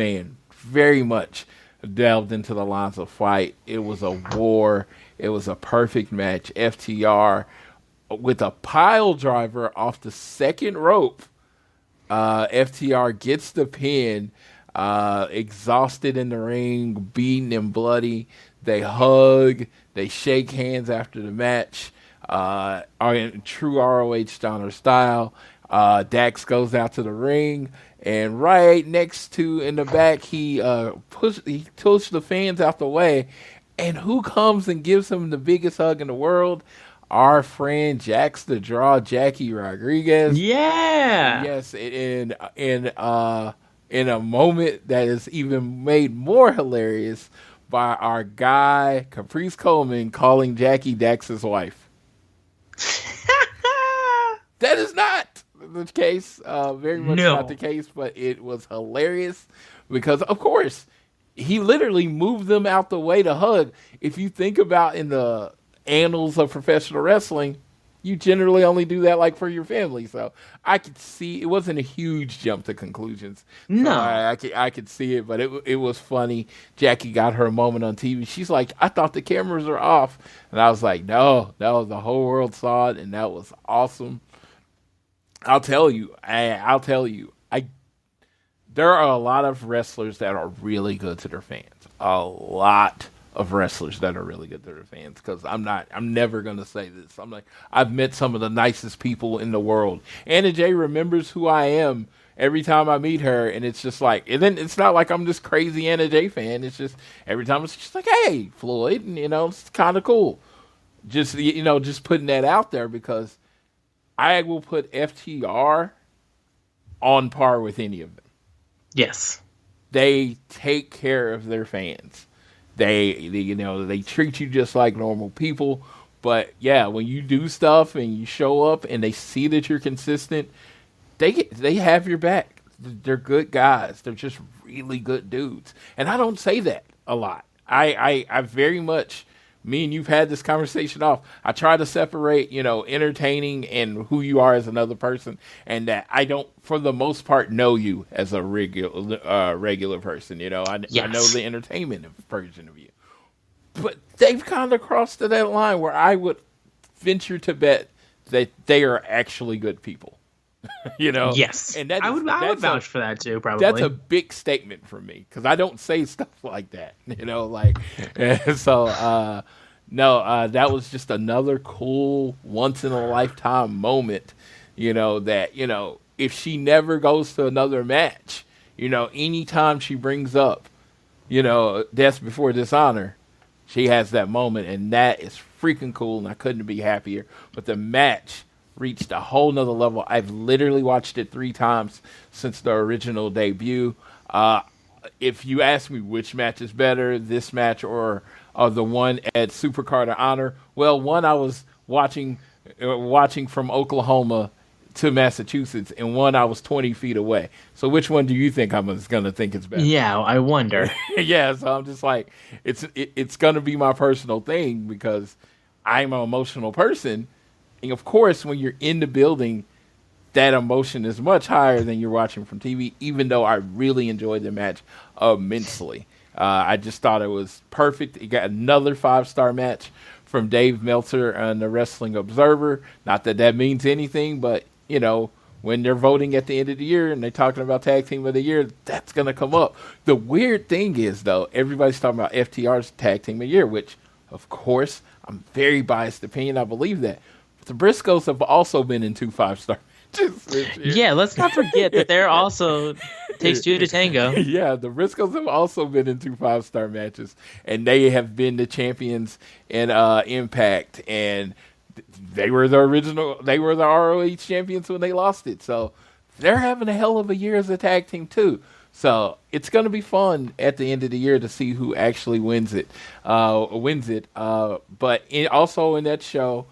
very much delved into the lines of fight. It was a war. It was a perfect match. FTR with a pile driver off the second rope. FTR gets the pin, exhausted in the ring, beaten and bloody. They hug. They shake hands after the match. Are in true ROH Donner style. Dax goes out to the ring, and right next to in the back, he pushed the fans out the way. And who comes and gives him the biggest hug in the world? Our friend Jax the Draw, Jackie Rodriguez. Yeah. Yes, in a moment that is even made more hilarious by our guy Caprice Coleman calling Jackie Dax's wife. That is not the case. Very much not the case, but it was hilarious because, of course, he literally moved them out the way to hug. If you think about in the annals of professional wrestling, you generally only do that for your family. So I could see it wasn't a huge jump to conclusions. No, so I could see it, but it was funny. Jackie got her moment on TV. She's like, "I thought the cameras are off," and I was like, "No, the whole world saw it, and that was awesome." I'll tell you. There are a lot of wrestlers that are really good to their fans. A lot of wrestlers that are really good to their fans. Because I'm never going to say this. I've met some of the nicest people in the world. Anna Jay remembers who I am every time I meet her. And it's just and then it's not like I'm this crazy Anna Jay fan. It's just, every time it's just like, "Hey, Floyd," and, it's kind of cool. Just putting that out there because I will put FTR on par with any of them. Yes. They take care of their fans. They treat you just like normal people. But yeah, when you do stuff and you show up and they see that you're consistent, they have your back. They're good guys. They're just really good dudes. And I don't say that a lot. I very much me and you've had this conversation off. I try to separate, entertaining and who you are as another person, and that I don't, for the most part, know you as a regular person. I know the entertainment version of you. But they've kind of crossed to that line where I would venture to bet that they are actually good people. Yes, and I would vouch for that too. Probably that's a big statement from me because I don't say stuff like that. That was just another cool once in a lifetime moment. That if she never goes to another match, anytime she brings up, Death Before Dishonor, she has that moment, and that is freaking cool, and I couldn't be happier. But the match reached a whole nother level. I've literally watched it 3 times since the original debut. If you ask me which match is better, this match or the one at Supercard of Honor, well, one I was watching from Oklahoma to Massachusetts, and one I was 20 feet away. So which one do you think I was going to think is better? Yeah, I wonder. Yeah, so I'm just like, it's going to be my personal thing because I'm an emotional person. And of course, when you're in the building, that emotion is much higher than you're watching from TV, even though I really enjoyed the match immensely. I just thought it was perfect. You got another 5-star match from Dave Meltzer on the Wrestling Observer. Not that that means anything, but, when they're voting at the end of the year and they're talking about Tag Team of the Year, that's going to come up. The weird thing is, though, everybody's talking about FTR's Tag Team of the Year, which, of course, I'm very biased opinion. I believe that. The Briscoes have also been in 2 5-star matches this year. Yeah, let's not forget that they're also takes 2 to tango. Yeah, the Briscoes have also been in 2 5-star matches, and they have been the champions in Impact, and they were the ROH champions when they lost it. So they're having a hell of a year as a tag team too. So it's going to be fun at the end of the year to see who actually wins it. But also in that show,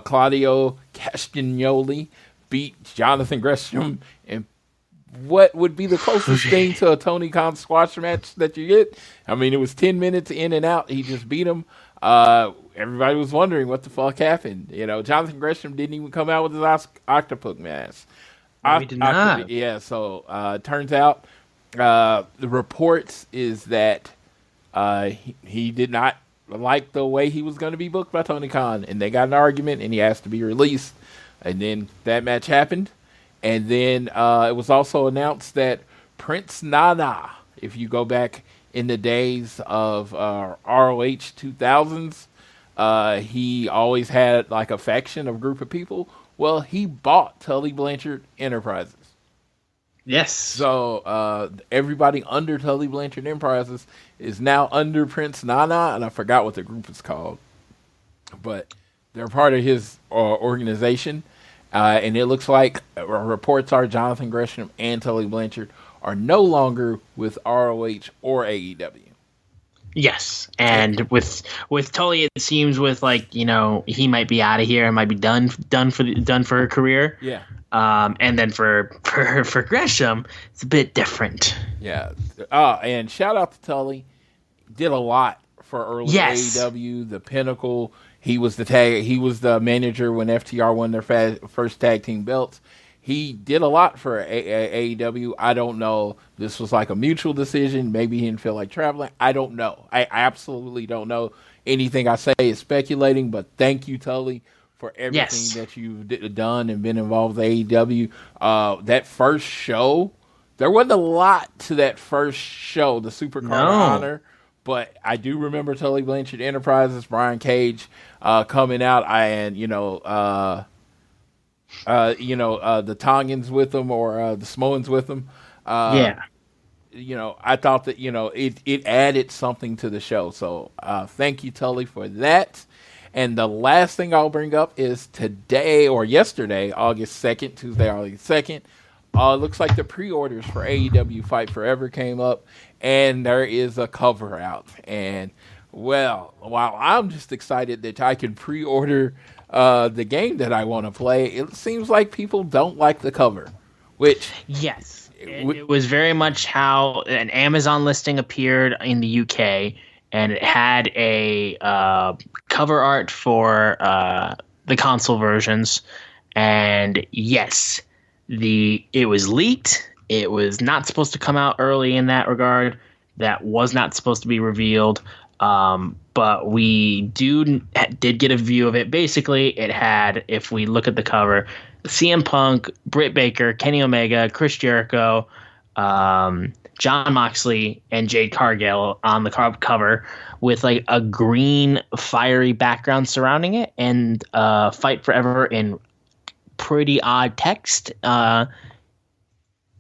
Claudio Castagnoli beat Jonathan Gresham in what would be the closest thing to a Tony Khan squash match that you get. I mean, it was 10 minutes in and out. He just beat him. Everybody was wondering what the fuck happened. Jonathan Gresham didn't even come out with his octopus mask. No, he did not. Yeah, so it turns out the reports is that he did not like the way he was going to be booked by Tony Khan, and they got an argument, and he asked to be released. And then that match happened, and then it was also announced that Prince Nana, if you go back in the days of ROH 2000s, he always had like a faction of group of people. Well, he bought Tully Blanchard Enterprises. Yes. So everybody under Tully Blanchard Enterprises is now under Prince Nana, and I forgot what the group is called. But they're part of his organization, and it looks like reports are Jonathan Gresham and Tully Blanchard are no longer with ROH or AEW. Yes, and with Tully, it seems he might be out of here and might be done for her career. Yeah. And then for Gresham, it's a bit different. Yeah. And shout out to Tully. Did a lot for early AEW, the Pinnacle. He was the manager when FTR won their first tag team belts. He did a lot for AEW. I don't know. This was like a mutual decision. Maybe he didn't feel like traveling. I don't know. I absolutely don't know. Anything I say is speculating, but thank you, Tully, for everything that you've done and been involved with AEW. That first show, there wasn't a lot to that first show, the Supercard of Honor, but I do remember Tully Blanchard Enterprises, Brian Cage coming out, the Tongans with them or the Samoans with them. I thought that, it added something to the show. So thank you, Tully, for that. And the last thing I'll bring up is today or yesterday, Tuesday, August 2nd. Looks like the pre-orders for AEW Fight Forever came up, and there is a cover out. And, well, while I'm just excited that I can pre-order the game that I want to play, it seems like people don't like the cover, which... Yes. It was very much how an Amazon listing appeared in the UK, and it had a cover art for the console versions, and yes, it was leaked. It was not supposed to come out early in that regard. That was not supposed to be revealed. But we did get a view of it. Basically, it had, if we look at the cover, CM Punk, Britt Baker, Kenny Omega, Chris Jericho, John Moxley, and Jade Cargill on the cover with like a green fiery background surrounding it, and Fight Forever in pretty odd text.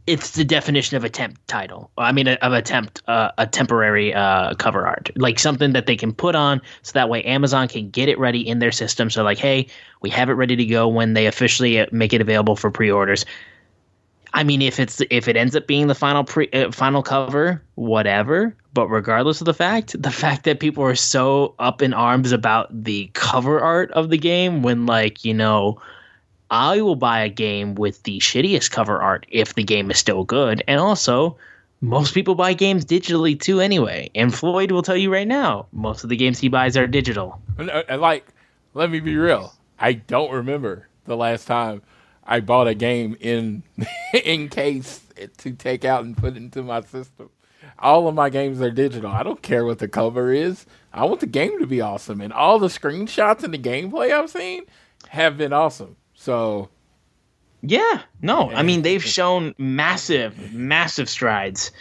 It's the definition of a title. I mean, a temporary cover art, like something that they can put on so that way Amazon can get it ready in their system. So like, hey, we have it ready to go when they officially make it available for pre-orders. I mean, if it ends up being the final cover, whatever. But regardless of the fact that people are so up in arms about the cover art of the game, when like, you know, I will buy a game with the shittiest cover art if the game is still good. And also, most people buy games digitally too anyway. And Floyd will tell you right now, most of the games he buys are digital. Like, let me be real. I don't remember the last time I bought a game in case to take out and put into my system. All of my games are digital. I don't care what the cover is. I want the game to be awesome. And all the screenshots and the gameplay I've seen have been awesome. So, yeah, no, I mean, they've shown massive strides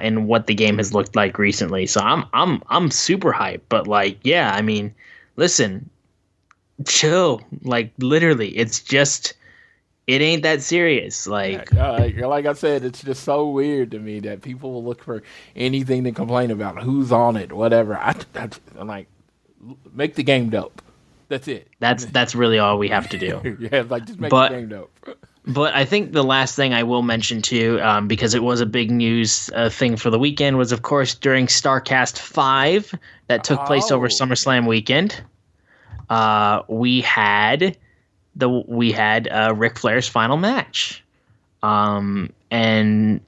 in what the game has looked like recently. So I'm super hyped. But like, yeah, I mean, listen, chill. Like literally, it's just, it ain't that serious. Like, like I said, it's just so weird to me that people will look for anything to complain about. Who's on it, whatever. I'm like, make the game dope. That's it. That's really all we have to do. Yeah, like just make the game dope. But I think the last thing I will mention too, because it was a big news thing for the weekend, was of course during StarCast 5 that took place over SummerSlam weekend. We had Ric Flair's final match, and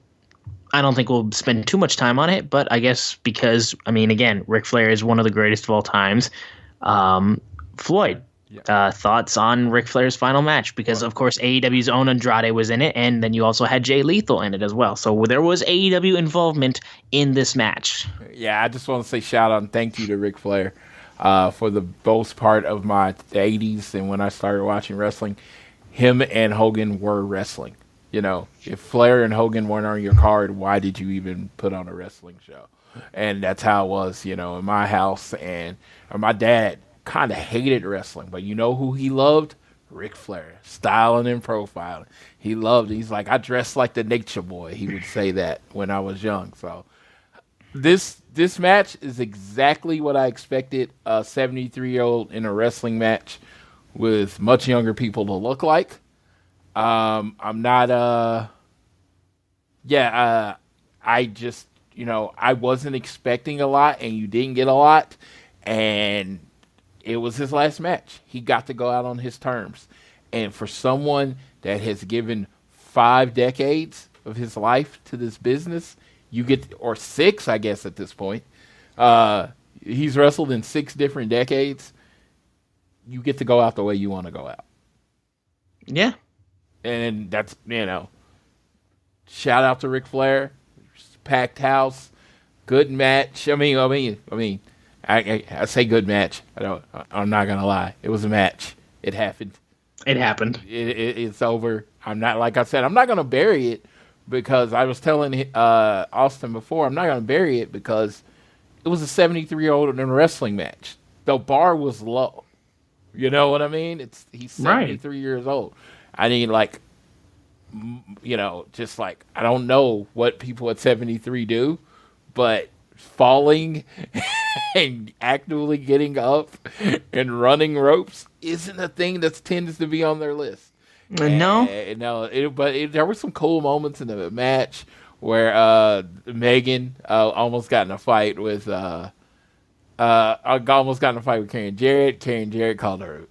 I don't think we'll spend too much time on it. But I guess because I mean, again, Ric Flair is one of the greatest of all times. Floyd, thoughts on Ric Flair's final match? Because, of course, AEW's own Andrade was in it, and then you also had Jay Lethal in it as well. So there was AEW involvement in this match. Yeah, I just want to say shout out and thank you to Ric Flair for the most part of my 80s and when I started watching wrestling. Him and Hogan were wrestling. You know, if Flair and Hogan weren't on your card, why did you even put on a wrestling show? And that's how it was, you know, in my house. And my dad kind of hated wrestling, but you know who he loved? Ric Flair, styling and profiling. He loved it. He's like, I dress like the Nature Boy. He would say that when I was young. So this match is exactly what I expected a 73-year-old in a wrestling match with much younger people to look like. I'm not I just, you know, I wasn't expecting a lot, and you didn't get a lot, and it was his last match. He got to go out on his terms. And for someone that has given 5 decades of his life to this business, you get, or 6, I guess, at this point. He's wrestled in 6 different decades. You get to go out the way you want to go out. Yeah. And that's, you know, shout out to Ric Flair. Packed house. Good match. I mean, I say good match. I'm not gonna lie. It was a match. It happened. It's over. I'm not, like I said, I'm not gonna bury it because I was telling Austin before. I'm not gonna bury it because it was a 73-year-old in a wrestling match. The bar was low. You know what I mean? He's 73 years old. I mean, like, you know, just like, I don't know what people at 73 do, but falling and actively getting up and running ropes isn't a thing that tends to be on their list. No. There were some cool moments in the match where Megan almost got in a fight with Karen Jarrett. Karen Jarrett called her,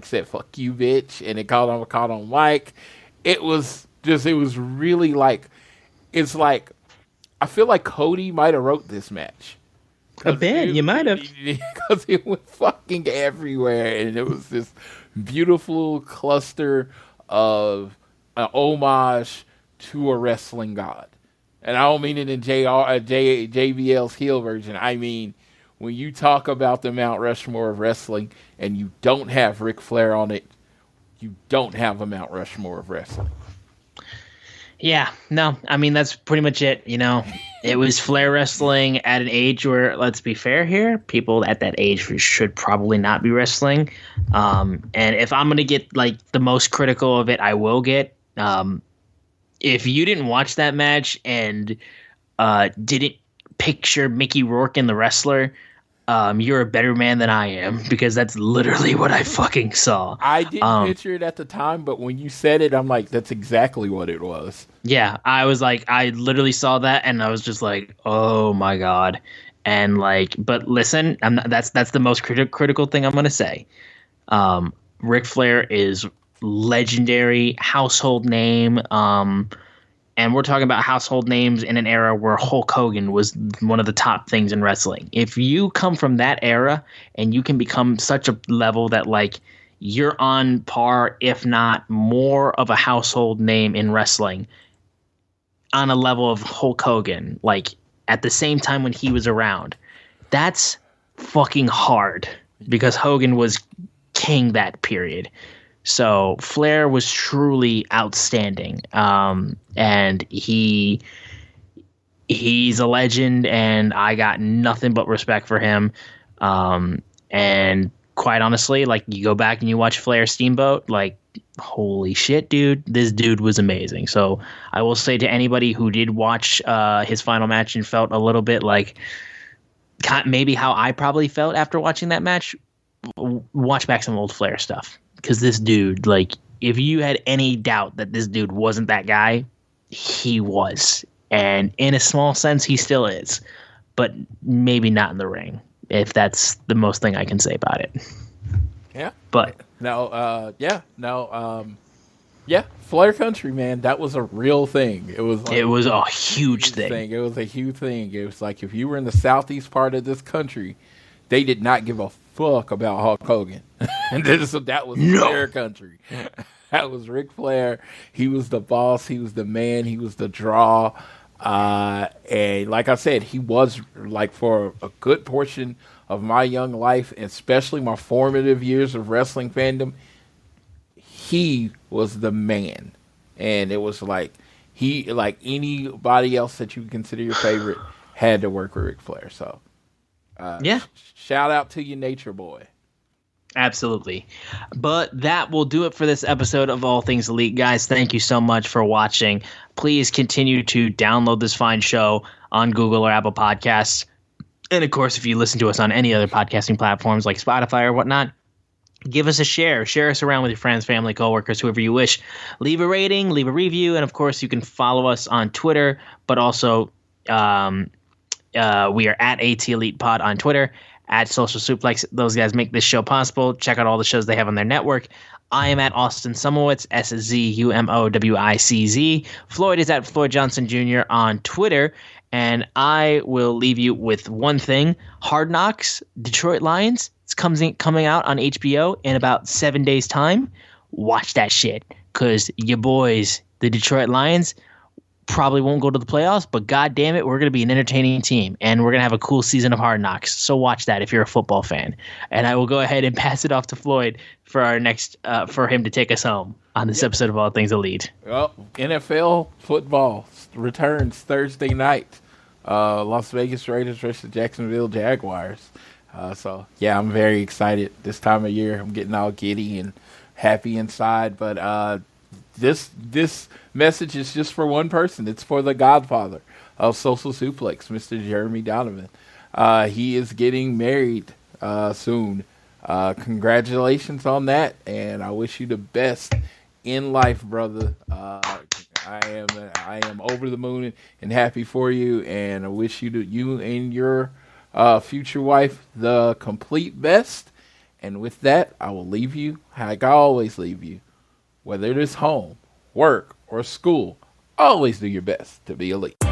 said, "Fuck you, bitch," and it called on Mike. It was really like, it's like, I feel like Cody might have wrote this match. A bit, you might have. Because it went fucking everywhere, and it was this beautiful cluster of an homage to a wrestling god. And I don't mean it in JBL's heel version. I mean, when you talk about the Mount Rushmore of wrestling and you don't have Ric Flair on it, you don't have a Mount Rushmore of wrestling. Yeah, no, I mean, that's pretty much it. You know, it was Flair wrestling at an age where, let's be fair here, people at that age should probably not be wrestling. And if I'm going to get like the most critical of it, I will get. If you didn't watch that match and didn't picture Mickey Rourke in The Wrestler, you're a better man than I am, because that's literally what I fucking saw. I didn't picture it at the time, but when you said it, I'm like, that's exactly what it was. Yeah, I was like, I literally saw that, and I was just like, oh my god. And like, but listen, that's the most critical thing I'm gonna say. Ric Flair is legendary, household name. And we're talking about household names in an era where Hulk Hogan was one of the top things in wrestling. If you come from that era and you can become such a level that like you're on par, if not more of a household name in wrestling, on a level of Hulk Hogan, like at the same time when he was around, that's fucking hard, because Hogan was king that period. So Flair was truly outstanding, and he's a legend, and I got nothing but respect for him. And quite honestly, like, you go back and you watch Flair Steamboat, like, holy shit, dude, this dude was amazing. So I will say to anybody who did watch his final match and felt a little bit like maybe how I probably felt after watching that match, watch back some old Flair stuff. Because this dude, like, if you had any doubt that this dude wasn't that guy, he was. And in a small sense, he still is. But maybe not in the ring, if that's the most thing I can say about it. Yeah. But Flair Country, man, that was a real thing. It was a huge thing. It was a huge thing. It was like, if you were in the southeast part of this country, they did not give a fuck about Hulk Hogan. And so that was Flair Country. That was Ric Flair. He was the boss. He was the man. He was the draw. And like I said, he was, like, for a good portion of my young life, especially my formative years of wrestling fandom, he was the man. And it was like, he, like anybody else that you would consider your favorite, had to work with Ric Flair. So shout out to you, Nature Boy. Absolutely. But that will do it for this episode of All Things Elite. Guys, thank you so much for watching. Please continue to download this fine show on Google or Apple Podcasts. And of course, if you listen to us on any other podcasting platforms like Spotify or whatnot, give us a share. Share us around with your friends, family, coworkers, whoever you wish. Leave a rating, leave a review, and of course, you can follow us on Twitter, but also we are at AT Elite Pod on Twitter, at Social Suplex. Those guys make this show possible. Check out all the shows they have on their network. I am at Austin Szumowicz, SZUMOWICZ. Floyd is at Floyd Johnson Jr. on Twitter. And I will leave you with one thing. Hard Knocks, Detroit Lions. It's coming out on HBO in about 7 days' time. Watch that shit, because your boys, the Detroit Lions, probably won't go to the playoffs, but god damn it, we're going to be an entertaining team, and we're going to have a cool season of Hard Knocks. So watch that if you're a football fan. And I will go ahead and pass it off to Floyd for our next for him to take us home on this episode of All Things Elite. Well, NFL football returns Thursday night. Las Vegas Raiders versus Jacksonville Jaguars. So yeah, I'm very excited this time of year. I'm getting all giddy and happy inside, but this message is just for one person. It's for the godfather of Social Suplex, Mr. Jeremy Donovan. He is getting married soon. Congratulations on that, and I wish you the best in life, brother. I am over the moon and happy for you, and I wish you and your future wife the complete best. And with that, I will leave you like I always leave you. Whether it is home, work, or school, always do your best to be elite.